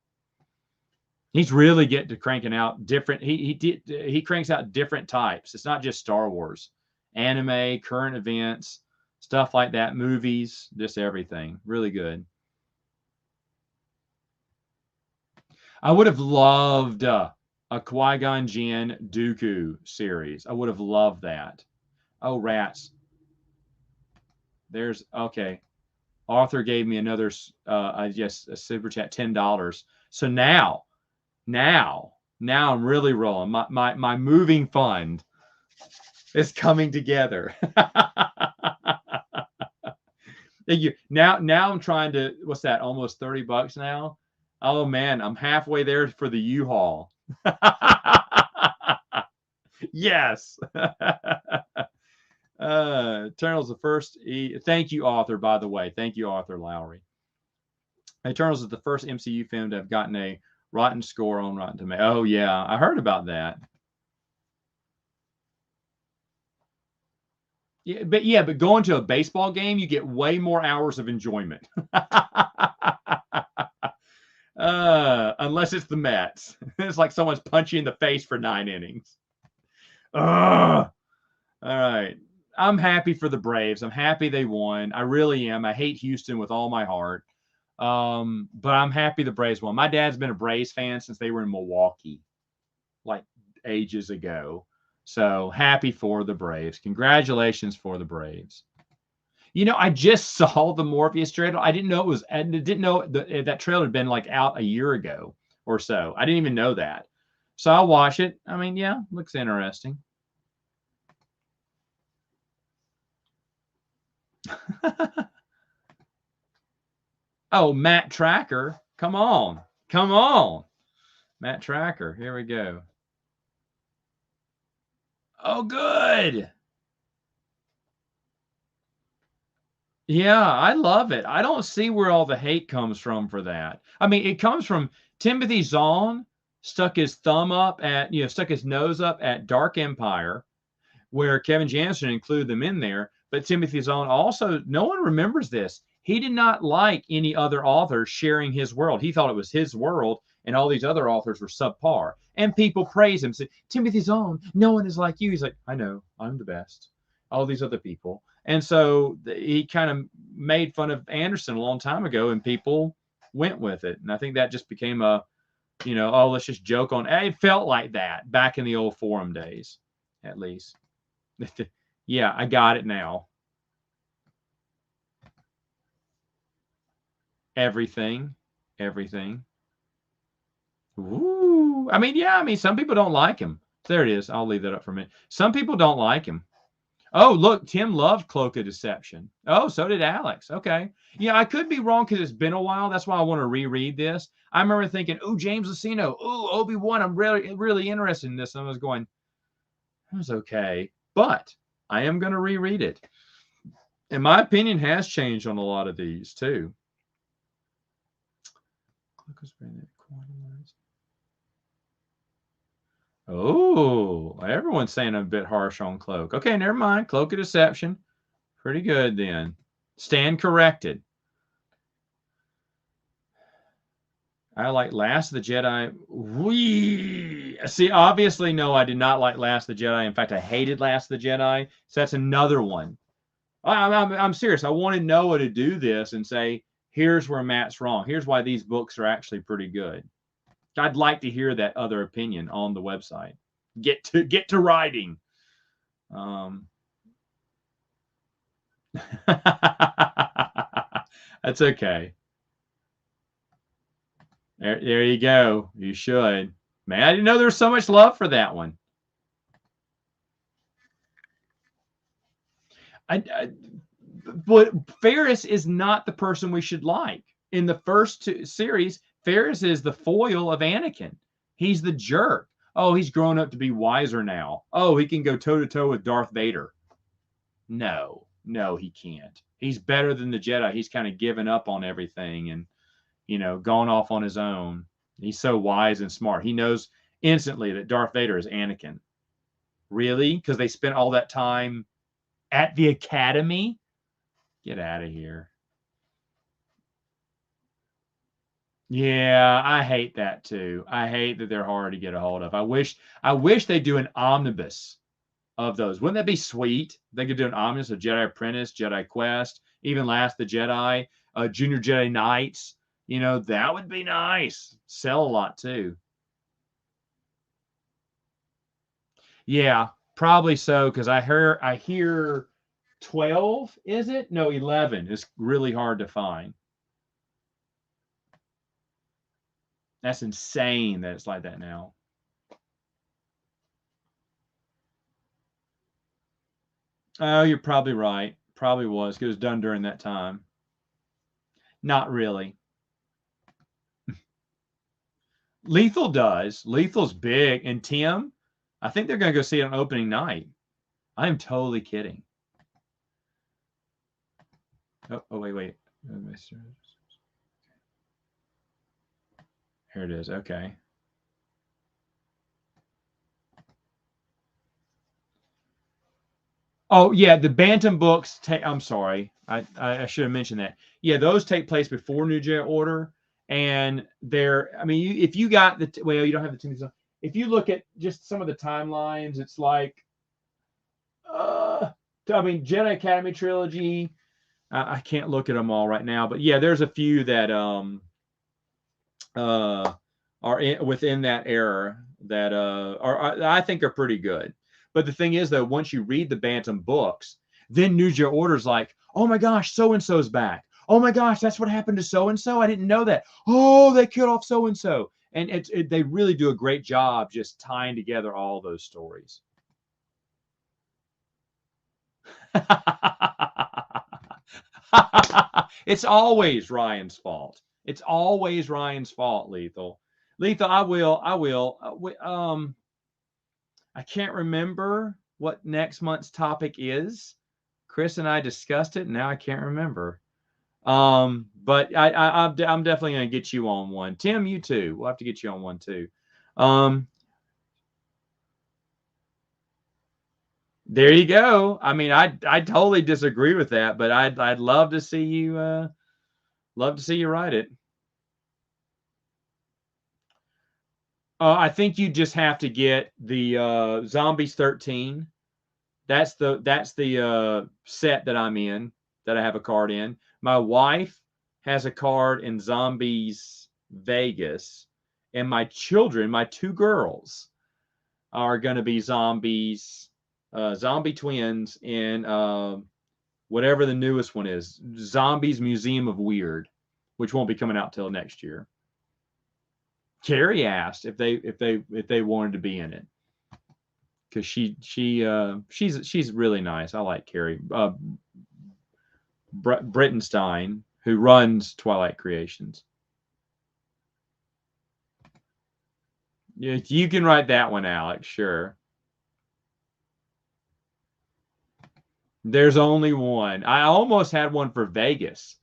He's really getting to cranking out different. He cranks out different types. It's not just Star Wars, anime, current events, stuff like that, movies, just everything. Really good. I would have loved a Qui-Gon Jinn Dooku series. I would have loved that. Oh, rats. There's okay. Arthur gave me another, I guess, a super chat, $10. So now I'm really rolling. My moving fund is coming together. Thank you. Now I'm trying to, what's that? Almost $30 now. Oh man, I'm halfway there for the U-Haul. Yes. Eternals the first. Thank you, Arthur. By the way, thank you, Arthur Lowry. Eternals is the first MCU film to have gotten a rotten score on Rotten Tomatoes. Oh yeah, I heard about that. But going to a baseball game, you get way more hours of enjoyment. Unless it's the Mets. It's like someone's punching you in the face for 9 innings. Ugh. All right. I'm happy for the Braves. I'm happy they won. I really am. I hate Houston with all my heart. But I'm happy the Braves won. My dad's been a Braves fan since they were in Milwaukee. like ages ago. So happy for the Braves. Congratulations for the Braves. You know, I just saw the Morpheus trailer. I didn't know it was, and didn't know that trailer had been like out a year ago or so. I didn't even know that. So I'll watch it. I mean, yeah, looks interesting. Oh, Matt Tracker. Come on. Come on. Matt Tracker. Here we go. Oh, good. Yeah, I love it. I don't see where all the hate comes from for that. I mean, it comes from Timothy Zahn stuck his thumb up at, stuck his nose up at Dark Empire, where Kevin Jansen included them in there. But Timothy Zahn also, no one remembers this. He did not like any other authors sharing his world. He thought it was his world, and all these other authors were subpar. And people praise him. Say, Timothy Zahn, no one is like you. He's like, I know, I'm the best. All these other people. And so he kind of made fun of Anderson a long time ago, and people went with it. And I think that just became a, oh, let's just joke on. It felt like that back in the old forum days, at least. Yeah, I got it now. Everything. Ooh. I mean, yeah, some people don't like him. There it is. I'll leave that up for a minute. Some people don't like him. Oh, look, Tim loved Cloak of Deception. Oh, so did Alex. Okay. Yeah, I could be wrong because it's been a while. That's why I want to reread this. I remember thinking, oh, James Luceno. Oh, Obi-Wan. I'm really, really interested in this. And I was going, it was okay. But I am going to reread it. And my opinion has changed on a lot of these, too. Oh, everyone's saying I'm a bit harsh on Cloak. Okay, never mind. Cloak of Deception. Pretty good then. Stand corrected. I like Last of the Jedi. See, obviously, no, I did not like Last of the Jedi. In fact, I hated Last of the Jedi. So that's another one. I'm serious. I wanted Noah to do this and say, here's where Matt's wrong. Here's why these books are actually pretty good. I'd like to hear that other opinion on the website. Get to writing. That's okay. There you go. You should. Man, I didn't know there was so much love for that one. But Ferris is not the person we should like. In the first series, Ferris is the foil of Anakin. He's the jerk. Oh, he's grown up to be wiser now. Oh, he can go toe-to-toe with Darth Vader. No, he can't. He's better than the Jedi. He's kind of given up on everything and, gone off on his own. He's so wise and smart. He knows instantly that Darth Vader is Anakin. Really? Because they spent all that time at the academy? Get out of here. Yeah, I hate that too. I hate that they're hard to get a hold of. I wish they'd do an omnibus of those. Wouldn't that be sweet? They could do an omnibus of Jedi Apprentice, Jedi Quest, even Last the Jedi, Junior Jedi Knights. That would be nice. Sell a lot too. Yeah, probably so, because I hear 12, is it? No, 11 is really hard to find. That's insane that it's like that now. Oh, you're probably right. Probably was, because it was done during that time. Not really. Lethal does. Lethal's big. And Tim, I think they're going to go see it on opening night. I'm totally kidding. Oh, wait. Here it is. Okay. Oh, yeah, the Bantam books I'm sorry. I should have mentioned that. Yeah, those take place before New Jedi Order. And if you got you don't have the Timothy. If you look at just some of the timelines, it's like, Jedi Academy trilogy. I can't look at them all right now, but yeah, there's a few that are within that era. that I think are pretty good. But the thing is, though, once you read the Bantam books, then News Your Order's like, oh my gosh, so and so's back. Oh my gosh, that's what happened to so and so. I didn't know that. Oh, they killed off so and so, and they really do a great job just tying together all those stories. It's always Ryan's fault. It's always Ryan's fault, Lethal. Lethal, I will. I can't remember what next month's topic is. Chris and I discussed it, and now I can't remember. But I'm definitely going to get you on one. Tim, you too. We'll have to get you on one too. There you go. I mean, I totally disagree with that, but I'd love to see you write it. I think you just have to get the Zombies 13. That's the set that I'm in, that I have a card in. My wife has a card in Zombies Vegas, and my children, my two girls, are going to be zombies, zombie twins in whatever the newest one is, Zombies Museum of Weird, which won't be coming out till next year. Carrie asked if they wanted to be in it, because she's really nice. I like Carrie. Brittenstein, who runs Twilight Creations. You can write that one, Alex. Sure. There's only one. I almost had one for Vegas.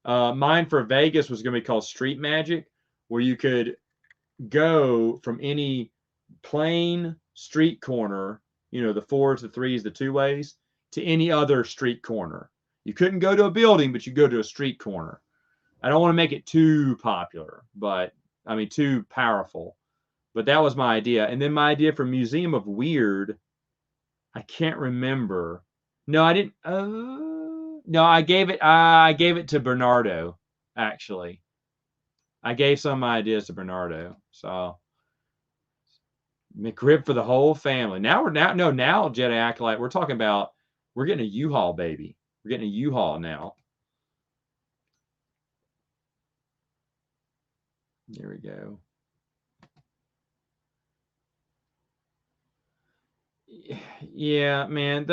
Mine for Vegas was going to be called Street Magic, where you could go from any plain street corner, the 4s, the 3s, the 2-ways, to any other street corner. You couldn't go to a building, but you go to a street corner. I don't want to make it too popular, too powerful. But that was my idea. And then my idea for Museum of Weird, I can't remember. No, I didn't. No, I gave it to Bernardo, actually. I gave some of my ideas to Bernardo. So McRib for the whole family. Now Jedi Acolyte, we're talking about, we're getting a U-Haul, baby. We're getting a U-Haul now. There we go. Yeah, man,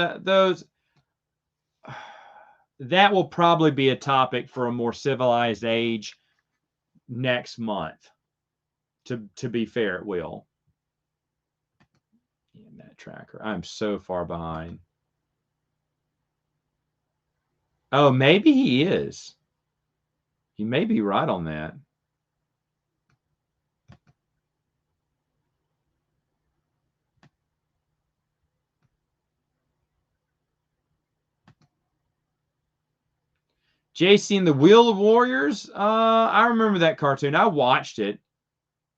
that will probably be a topic for a more civilized age next month. To be fair, it will. Damn that tracker. I'm so far behind. Oh, maybe he is. He may be right on that. JC and the Wheel of Warriors. I remember that cartoon. I watched it.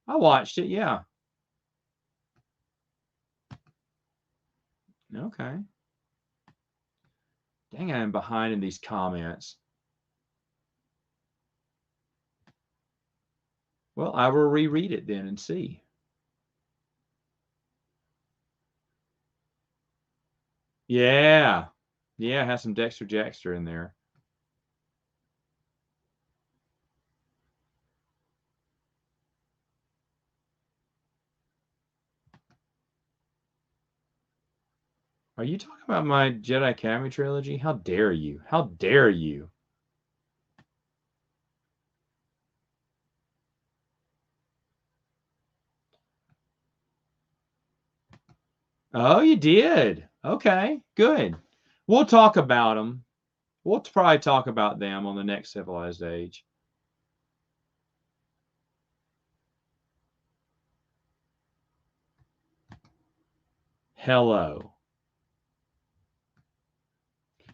Yeah. Okay. Dang, I'm behind in these comments. Well, I will reread it then and see. Yeah. Yeah, it has some Dexter Jackster in there. Are you talking about my Jedi Academy trilogy? How dare you? How dare you? Oh, you did? Okay, good. We'll talk about them. We'll probably talk about them on the next Civilized Age. Hello.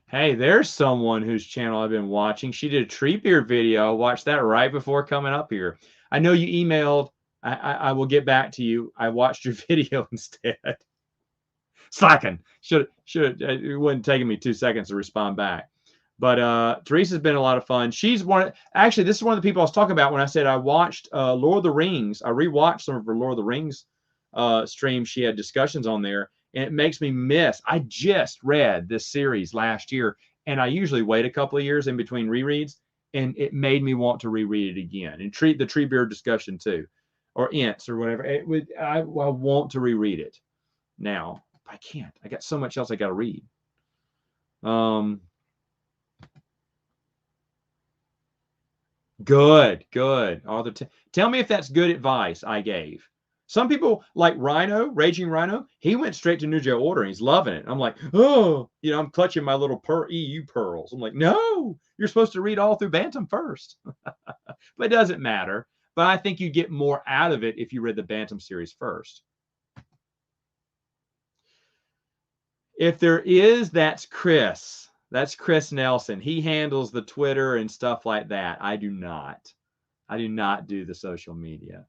Hey, there's someone whose channel I've been watching. She did a Treebeard video. I watched that right before coming up here. I know you emailed. I will get back to you. I watched your video instead. Slacking. It wouldn't taking me 2 seconds to respond back. But Teresa's been a lot of fun. She's actually, this is one of the people I was talking about when I said I watched Lord of the Rings. I rewatched some of her Lord of the Rings stream, she had discussions on there, and it makes me miss. I just read this series last year, and I usually wait a couple of years in between rereads, and it made me want to reread it again. And the Treebeard discussion too, or Ints or whatever. I want to reread it now. I can't. I got so much else I got to read. Good. Arthur, tell me if that's good advice I gave. Some people like Rhino, Raging Rhino, he went straight to New Jedi Order and he's loving it. I'm like, oh, I'm clutching my little EU pearls. I'm like, no, you're supposed to read all through Bantam first. But it doesn't matter. But I think you get more out of it if you read the Bantam series first. If there is, that's Chris. That's Chris Nelson. He handles the Twitter and stuff like that. I do not. I do not do the social media.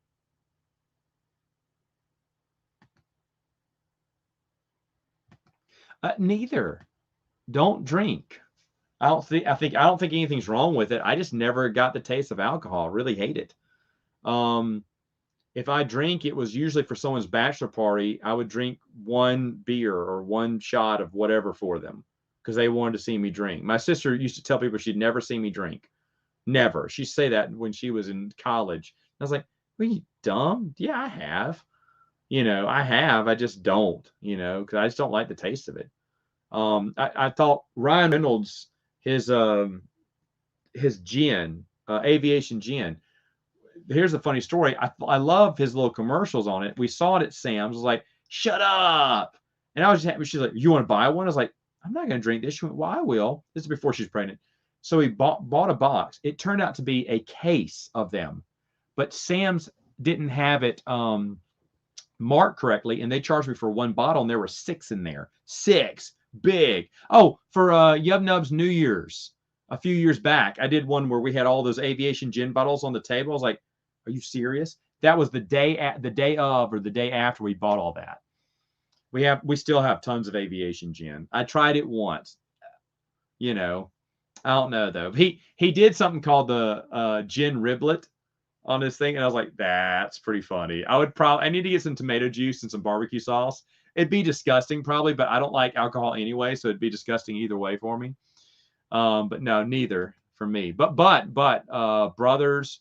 Neither. Don't drink. I don't think anything's wrong with it. I just never got the taste of alcohol. Really hate it. If I drink, it was usually for someone's bachelor party. I would drink one beer or one shot of whatever for them because they wanted to see me drink. My sister used to tell people she'd never see me drink. Never. She'd say that when she was in college. I was like, "Are you dumb? Yeah, I have. I have. I just don't, because I just don't like the taste of it." I thought Ryan Reynolds, his gin, aviation gin. Here's a funny story. I love his little commercials on it. We saw it at Sam's. I was like, shut up. And I was just happy. She's like, you want to buy one? I was like, I'm not going to drink this. She went, well, I will. This is before she's pregnant. So he bought a box. It turned out to be a case of them. But Sam's didn't have it marked correctly. And they charged me for one bottle. And there were 6 in there. 6. Big. Oh, for Yub Nub's New Year's a few years back, I did one where we had all those aviation gin bottles on the table. I was like, are you serious? That was the day of or the day after we bought all that. We still have tons of aviation gin. I tried it once. I don't know though. He did something called the gin riblet on this thing, and I was like, that's pretty funny. I need to get some tomato juice and some barbecue sauce. It'd be disgusting probably, but I don't like alcohol anyway, so it'd be disgusting either way for me. But no, neither for me. But brothers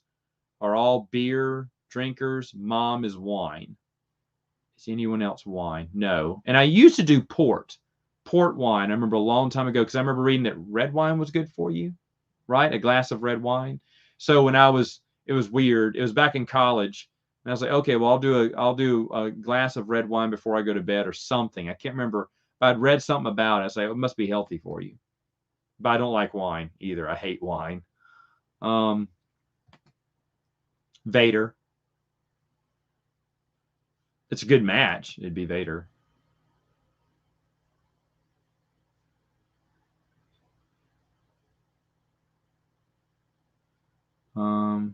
are all beer drinkers. Mom is wine. Is anyone else wine? No. And I used to do port wine. I remember a long time ago because I remember reading that red wine was good for you, right? A glass of red wine. So when it was weird. It was back in college, and I was like, okay, well, I'll do a glass of red wine before I go to bed or something. I can't remember, but I'd read something about it. I was like, it must be healthy for you. But I don't like wine either. I hate wine. Vader. It's a good match. It'd be Vader. No,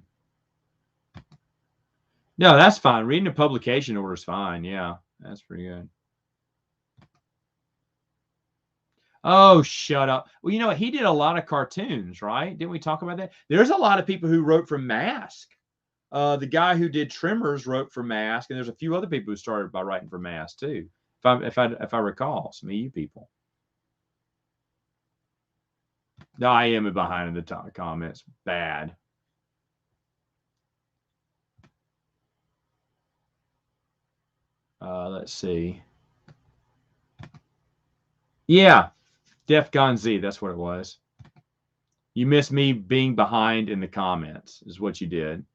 that's fine. Reading a publication order is fine. Yeah, that's pretty good. Oh, shut up. Well, you know what? He did a lot of cartoons, right? Didn't we talk about that? There's a lot of people who wrote for Mask. The guy who did Tremors wrote for Mask, and there's a few other people who started by writing for Mask too. If I recall, some of you people. No, I am behind in the top comments. Bad. Let's see. Yeah, DEFCON Z. That's what it was. You missed me being behind in the comments, is what you did.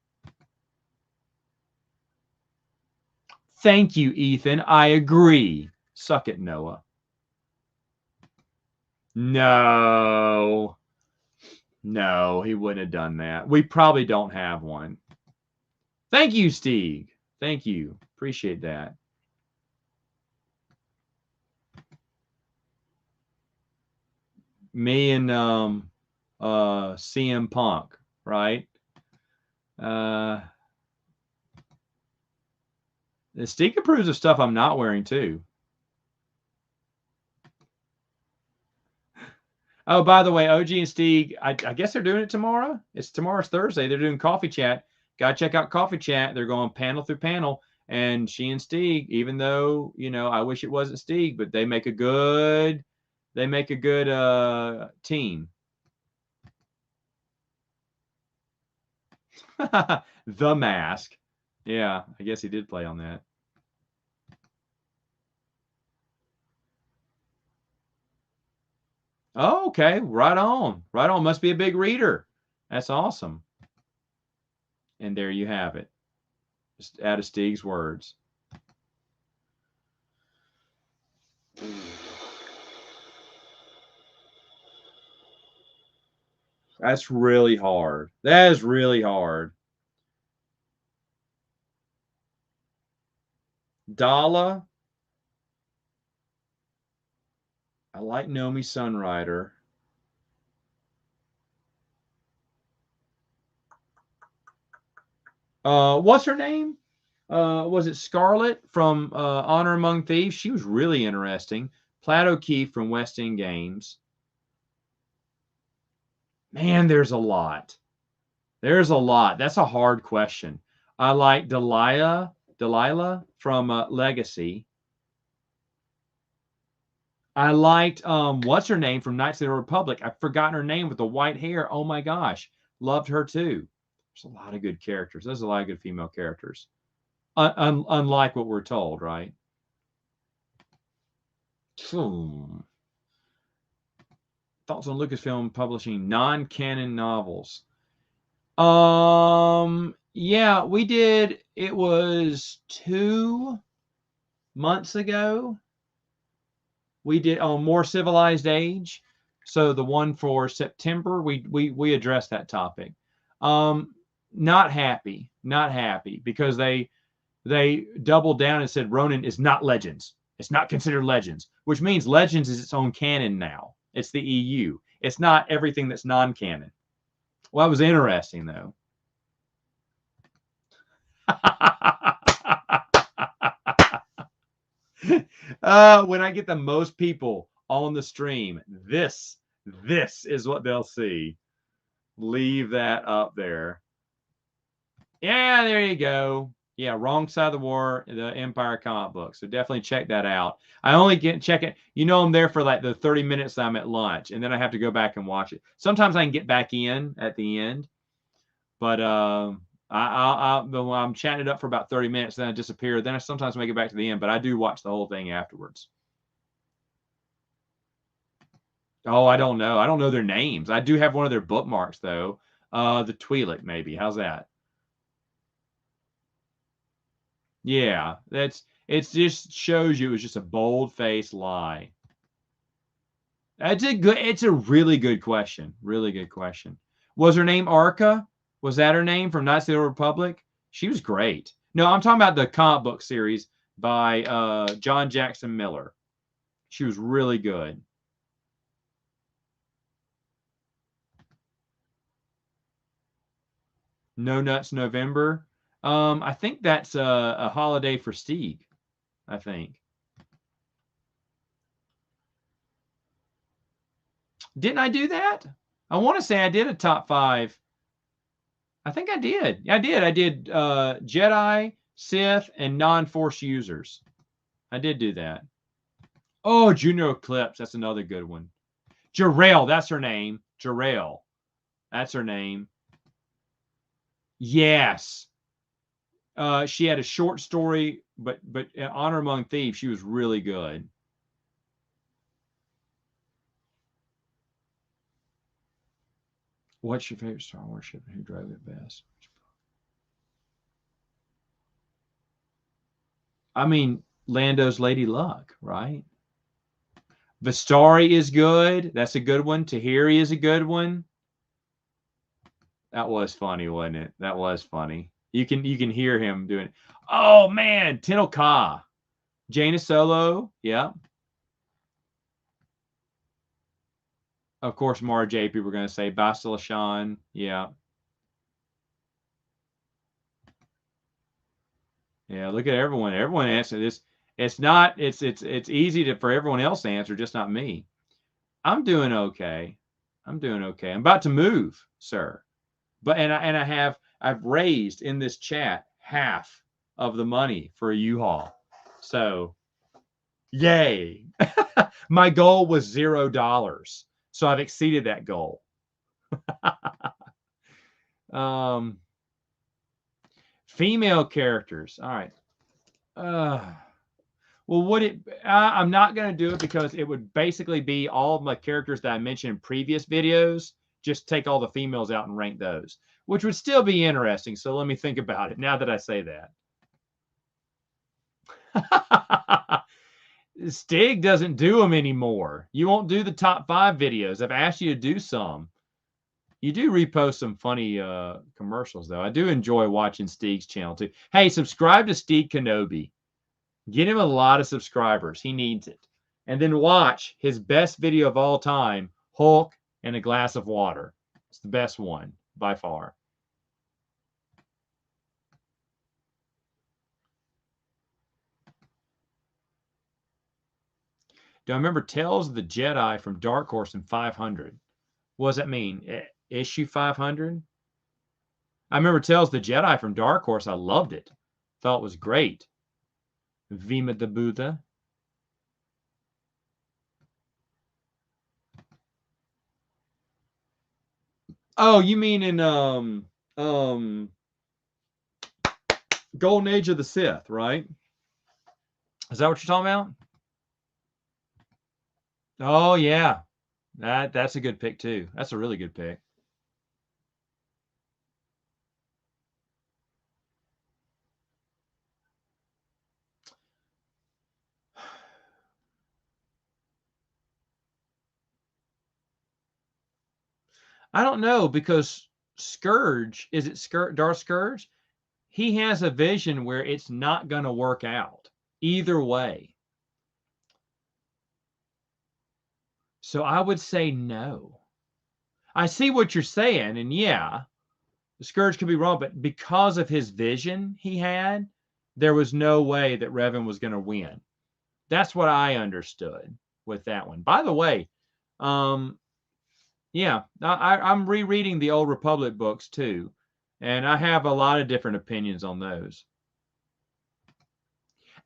Thank you, Ethan. I agree. Suck it, Noah. No, he wouldn't have done that. We probably don't have one. Thank you, Steve. Thank you. Appreciate that. Me and CM Punk, right? Steve approves of stuff I'm not wearing too. Oh, by the way, OG and Steve, I guess they're doing it tomorrow. Tomorrow's Thursday. They're doing Coffee Chat. Got to check out Coffee Chat. They're going panel through panel. And she and Stieg, even though, you know, I wish it wasn't Stieg, but they make a good team. The Mask. Yeah, I guess he did play on that. Oh, okay, right on. Right on. Must be a big reader. That's awesome. And there you have it. Just out of Stieg's words. That's really hard. That is really hard. Dala. I like Nomi Sunrider. What's her name? Was it Scarlet from Honor Among Thieves? She was really interesting. Platt O'Keefe from West End Games. Man, there's a lot. There's a lot. That's a hard question. I like Delilah from Legacy. I liked what's her name from Knights of the Republic. I've forgotten her name with the white hair. Oh my gosh, loved her too. There's a lot of good characters. There's a lot of good female characters. Unlike what we're told, right? Thoughts on Lucasfilm publishing non-canon novels? Yeah, we did. It was 2 months ago. We did on More Civilized Age. So the one for September, we addressed that topic. Not happy because they doubled down and said Ronin is not Legends. It's not considered Legends, which means Legends is its own canon now. It's the EU. It's not everything that's non-canon. Well, that was interesting though. When I get the most people on the stream, this is what they'll see. Leave that up there. Yeah, there you go. Yeah, Wrong Side of the War, the Empire comic book. So definitely check that out. I only check it. You know, I'm there for like the 30 minutes that I'm at lunch, and then I have to go back and watch it. Sometimes I can get back in at the end, but I'm chatting it up for about 30 minutes, then I disappear. Then I sometimes make it back to the end, but I do watch the whole thing afterwards. Oh, I don't know. I don't know their names. I do have one of their bookmarks though. The Twi'lek, maybe. How's that? Yeah, it just shows you it was just a bold-faced lie. It's a really good question. Really good question. Was her name Arca? Was that her name from Knights of the Republic? She was great. No, I'm talking about the comic book series by John Jackson Miller. She was really good. No Nuts November. I think that's a holiday for Stieg. I think. Didn't I do that? I want to say I did a top 5. I think I did. I did. I did Jedi, Sith, and non-Force users. I did do that. Oh, Juno Eclipse. That's another good one. Jarell. That's her name. Jarell. That's her name. Yes. She had a short story, but Honor Among Thieves, she was really good. What's your favorite Star Wars ship and who drove it best? I mean, Lando's Lady Luck, right? Vistari is good. That's a good one. Tahiri is a good one. That was funny, wasn't it? That was funny. You can hear him doing. Oh man, Tenel Ka, Jaina Solo. Yeah. Of course, Mara J. People are going to say Bastila Shan. Yeah. Yeah. Look at everyone. Everyone answered this. It's not. It's easy for everyone else to answer, just not me. I'm doing okay. I'm doing okay. I'm about to move, sir. But I've raised in this chat half of the money for a U-Haul. So, yay. My goal was $0. So I've exceeded that goal. Female characters. All right. Well, I'm not going to do it because it would basically be all of my characters that I mentioned in previous videos. Just take all the females out and rank those, which would still be interesting. So let me think about it now that I say that. Stig doesn't do them anymore. You won't do the top 5 videos. I've asked you to do some. You do repost some funny commercials, though. I do enjoy watching Stig's channel, too. Hey, subscribe to Stig Kenobi. Get him a lot of subscribers. He needs it. And then watch his best video of all time, Hulk and a glass of water. It's the best one by far. Do I remember Tales of the Jedi from Dark Horse in 500? What does that mean? Issue 500? I remember Tales of the Jedi from Dark Horse. I loved it. Thought it was great. Vima the Buddha. Oh, you mean in Golden Age of the Sith, right? Is that what you're talking about? Oh yeah. That's a good pick too. That's a really good pick. I don't know because Scourge, is it Darth Scourge? He has a vision where it's not going to work out either way. So I would say no. I see what you're saying, and yeah, the Scourge could be wrong, but because of his vision he had, there was no way that Revan was going to win. That's what I understood with that one. By the way, yeah, I'm rereading the Old Republic books too, and I have a lot of different opinions on those.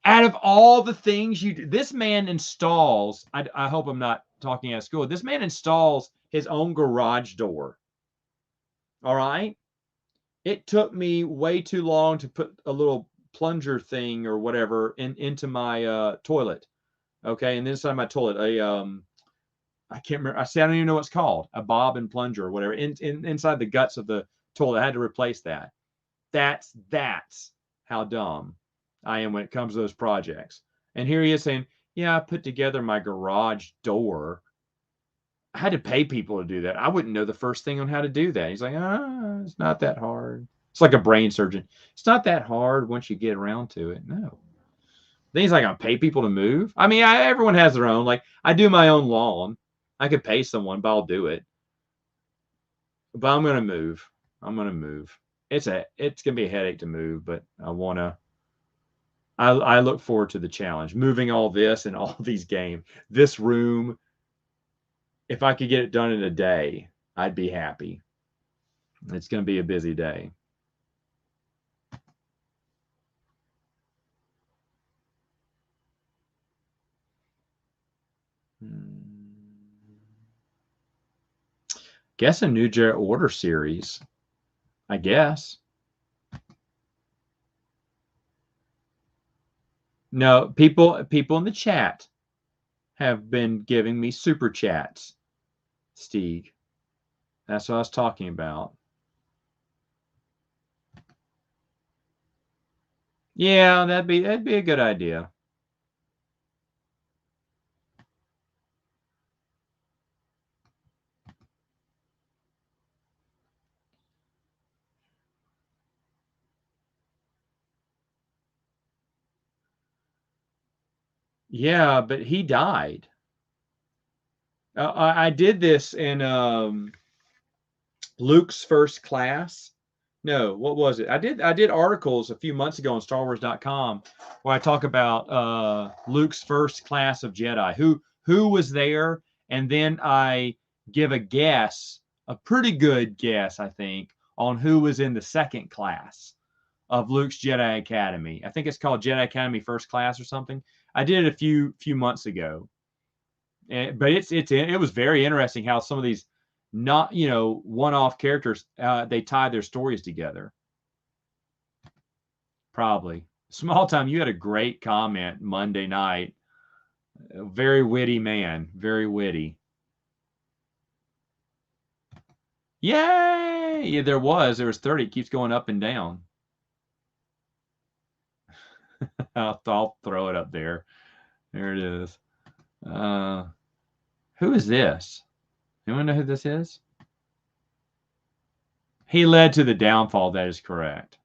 Out of all the things you do, this man installs, I hope I'm not talking out of school, this man installs his own garage door. All right? It took me way too long to put a little plunger thing or whatever into my toilet. Okay, and inside my toilet, I can't remember. I don't even know what it's called. A bob and plunger or whatever. Inside the guts of the toilet, I had to replace that. That's how dumb I am when it comes to those projects. And here he is saying, yeah, I put together my garage door. I had to pay people to do that. I wouldn't know the first thing on how to do that. He's like, it's not that hard. It's like a brain surgeon. It's not that hard once you get around to it. No. Then he's like, I pay people to move. I mean, everyone has their own. Like, I do my own lawn. I could pay someone, but I'll do it. But I'm gonna move. I'm gonna move. It's gonna be a headache to move, but I look forward to the challenge. Moving all this and all these games. This room, if I could get it done in a day, I'd be happy. It's gonna be a busy day. Guess a New Jedi Order series. I guess. No, people in the chat have been giving me super chats. Steve. That's what I was talking about. Yeah, that'd be a good idea. Yeah, but he died. I did this in Luke's first class. No, what was it? I did articles a few months ago on StarWars.com where I talk about Luke's first class of Jedi. Who was there, and then I give a guess, a pretty good guess, I think, on who was in the second class of Luke's Jedi Academy. I think it's called Jedi Academy First Class or something. I did it a few months ago, but it was very interesting how some of these not one-off characters they tie their stories together. Probably small time. You had a great comment Monday night. A very witty man, very witty. Yay! Yeah, there was 30. It keeps going up and down. I'll throw it up there. There it is. Who is this? Anyone know who this is? He led to the downfall. That is correct.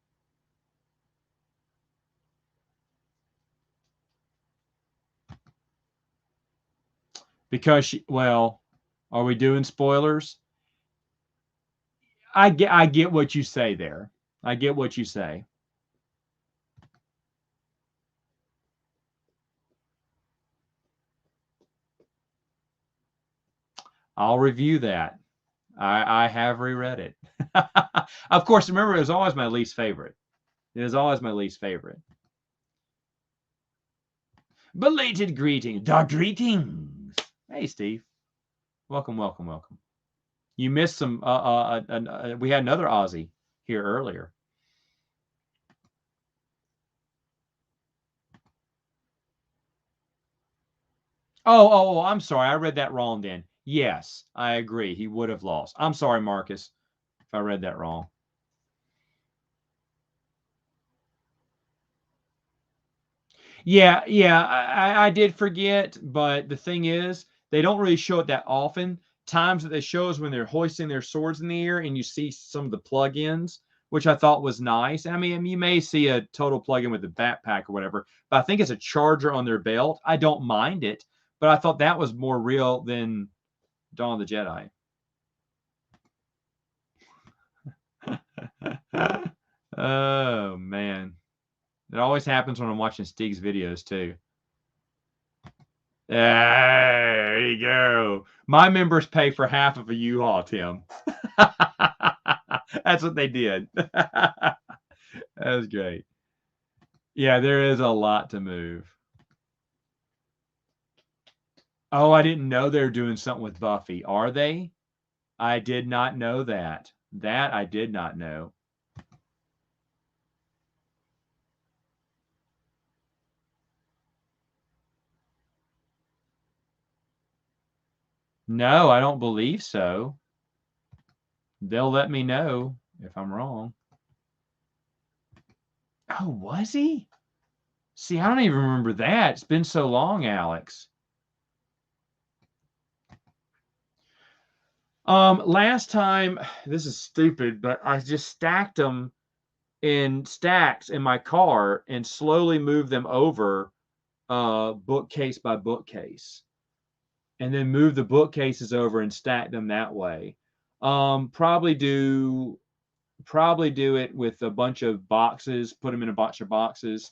Because well, are we doing spoilers? I get what you say there. I get what you say. I'll review that. I have reread it. Of course, remember, it was always my least favorite. It is always my least favorite. Belated greetings. Dark greetings. Hey, Steve. Welcome, welcome, welcome. You missed some. We had another Aussie here earlier. Oh, I'm sorry. I read that wrong then. Yes, I agree. He would have lost. I'm sorry, Marcus, if I read that wrong. Yeah, I did forget, but the thing is, they don't really show it that often. Times that they show is when they're hoisting their swords in the air and you see some of the plugins, which I thought was nice. I mean, you may see a total plugin with a backpack or whatever, but I think it's a charger on their belt. I don't mind it, but I thought that was more real than Dawn of the Jedi. Oh, man. It always happens when I'm watching Stig's videos, too. There you go. My members pay for half of a U-Haul, Tim. That's what they did. That was great. Yeah, there is a lot to move. Oh, I didn't know they were doing something with Buffy. Are they? I did not know that. That I did not know. No, I don't believe so. They'll let me know if I'm wrong. Oh, was he? See, I don't even remember that. It's been so long, Alex. Last time, this is stupid, but I just stacked them in stacks in my car and slowly moved them over bookcase by bookcase. And then move the bookcases over and stack them that way. Probably do it with a bunch of boxes, put them in a bunch of boxes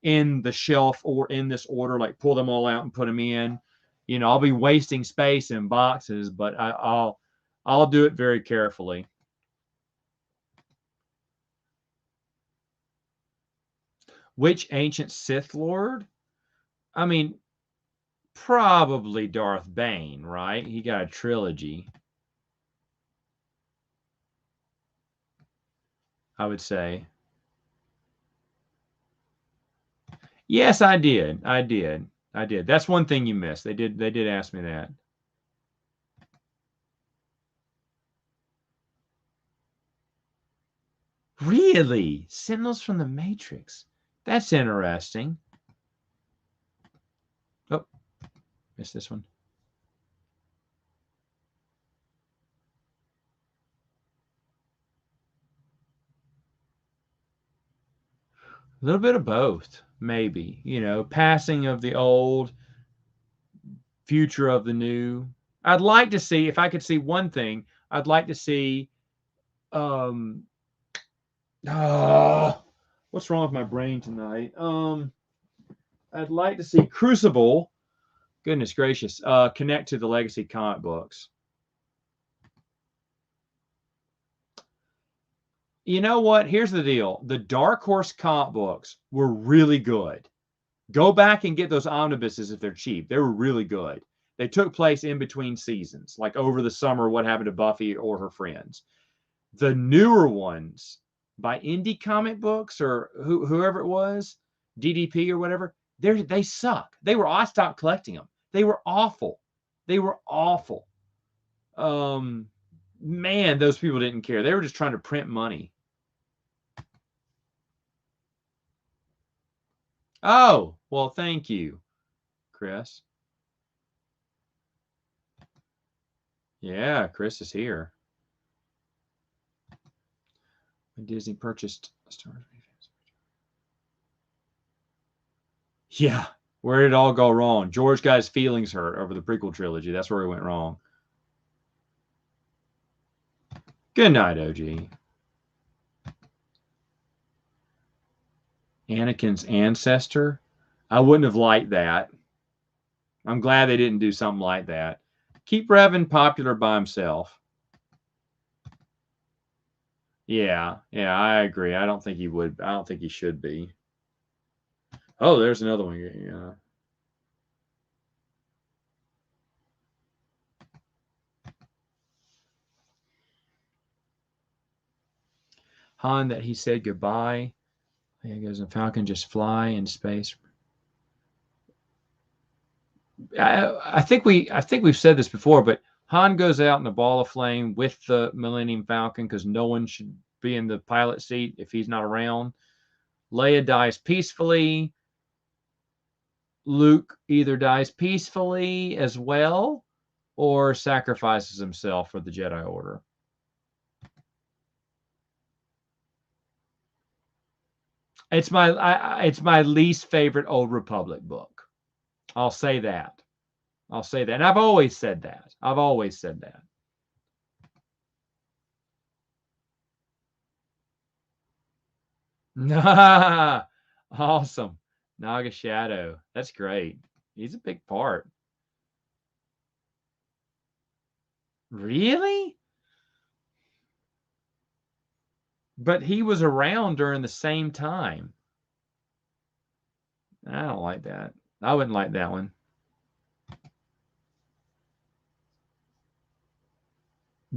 in the shelf or in this order, like pull them all out and put them in. I'll be wasting space in boxes, but I'll do it very carefully. Which ancient Sith Lord? I mean, probably Darth Bane, right? He got a trilogy, I would say. Yes, I did. That's one thing you missed. They did ask me that. Really? Signals from the Matrix. That's interesting. Oh, missed this one. A little bit of both, maybe. Passing of the old, future of the new. I'd like to see, if I could see one thing, I'd like to see what's wrong with my brain tonight? I'd like to see Crucible, goodness gracious, connect to the Legacy comic books. You know what? Here's the deal. The Dark Horse comic books were really good. Go back and get those omnibuses if they're cheap. They were really good. They took place in between seasons, like over the summer, What Happened to Buffy or Her Friends. The newer ones by Indie Comic Books or whoever it was, DDP or whatever, they suck. I stopped collecting them. They were awful. They were awful. Man, those people didn't care. They were just trying to print money. Oh, well, thank you, Chris. Yeah, Chris is here. When Disney purchased Star Wars. Yeah, where did it all go wrong? George got his feelings hurt over the prequel trilogy. That's where he went wrong. Good night, OG. Anakin's ancestor? I wouldn't have liked that. I'm glad they didn't do something like that. Keep Revan popular by himself. Yeah, I agree. I don't think he would. I don't think he should be. Oh, there's another one. Yeah. Han that he said goodbye. There goes a Falcon just fly in space. I think we've said this before, but Han goes out in a ball of flame with the Millennium Falcon because no one should be in the pilot seat if he's not around. Leia dies peacefully. Luke either dies peacefully as well or sacrifices himself for the Jedi Order. It's my least favorite Old Republic book. I'll say that. And I've always said that. Awesome. Naga Shadow. That's great. He's a big part. Really? But he was around during the same time. I don't like that. I wouldn't like that one.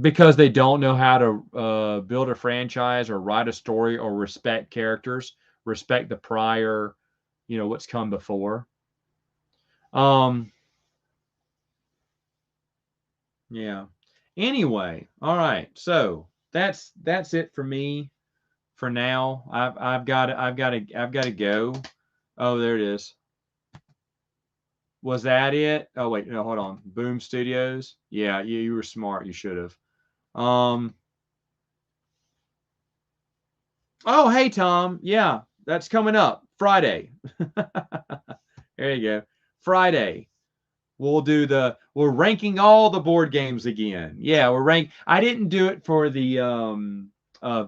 Because they don't know how to build a franchise or write a story or respect characters, respect the prior, what's come before. Yeah. Anyway, all right. So that's it for me for now. I've got to go. Oh, there it is. Was that it? Oh wait, no, hold on. Boom Studios. Yeah, you were smart. You should have. Oh, hey Tom. Yeah, that's coming up Friday. There you go. Friday. We're ranking all the board games again. Yeah, I didn't do it for the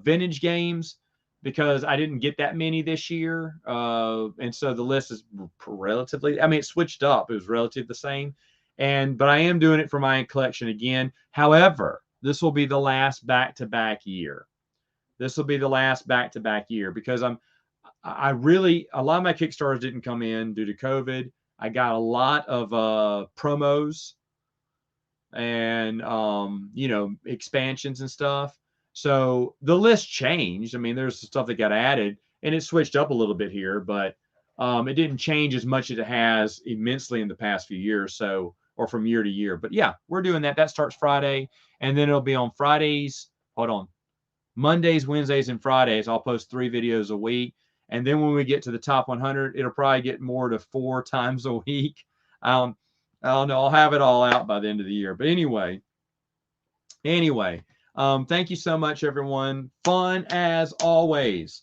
vintage games because I didn't get that many this year. And so the list is relatively, it switched up. It was relatively the same. But I am doing it for my collection again. However, this will be the last back-to-back year. Because a lot of my Kickstarters didn't come in due to COVID. I got a lot of promos and expansions and stuff. So the list changed. There's stuff that got added and it switched up a little bit here, but it didn't change as much as it has immensely in the past few years. So, or from year to year. But yeah, we're doing that. That starts Friday, and then it'll be on Fridays. Hold on. Mondays, Wednesdays, and Fridays. I'll post 3 videos a week. And then when we get to the top 100, it'll probably get more to 4 times a week. I don't know. I'll have it all out by the end of the year. But anyway, thank you so much, everyone. Fun as always.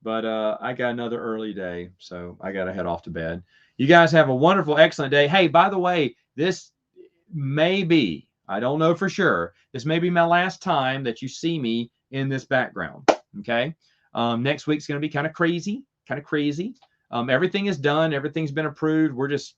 But I got another early day, so I got to head off to bed. You guys have a wonderful, excellent day. Hey, by the way, this may be, I don't know for sure, this may be my last time that you see me in this background. Okay. Next week's going to be kind of crazy. Everything is done. Everything's been approved. We're just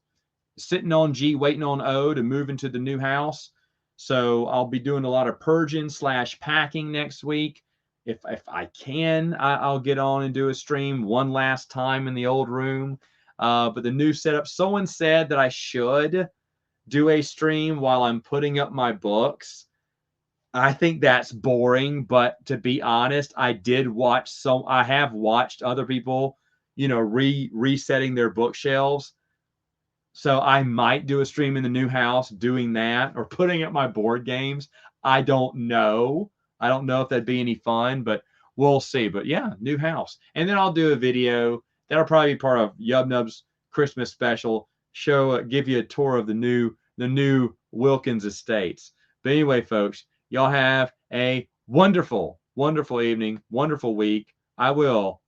sitting on G, waiting on O to move into the new house. So I'll be doing a lot of purging / packing next week. if I can, I'll get on and do a stream one last time in the old room. But the new setup, someone said that I should do a stream while I'm putting up my books. I think that's boring, but to be honest, I have watched other people, resetting their bookshelves. So I might do a stream in the new house doing that or putting up my board games. I don't know. I don't know if that'd be any fun, but we'll see. But yeah, new house. And then I'll do a video that'll probably be part of Yubnub's Christmas special. Give you a tour of the new Wilkins Estates. But anyway, folks, y'all have a wonderful, wonderful evening, wonderful week. I will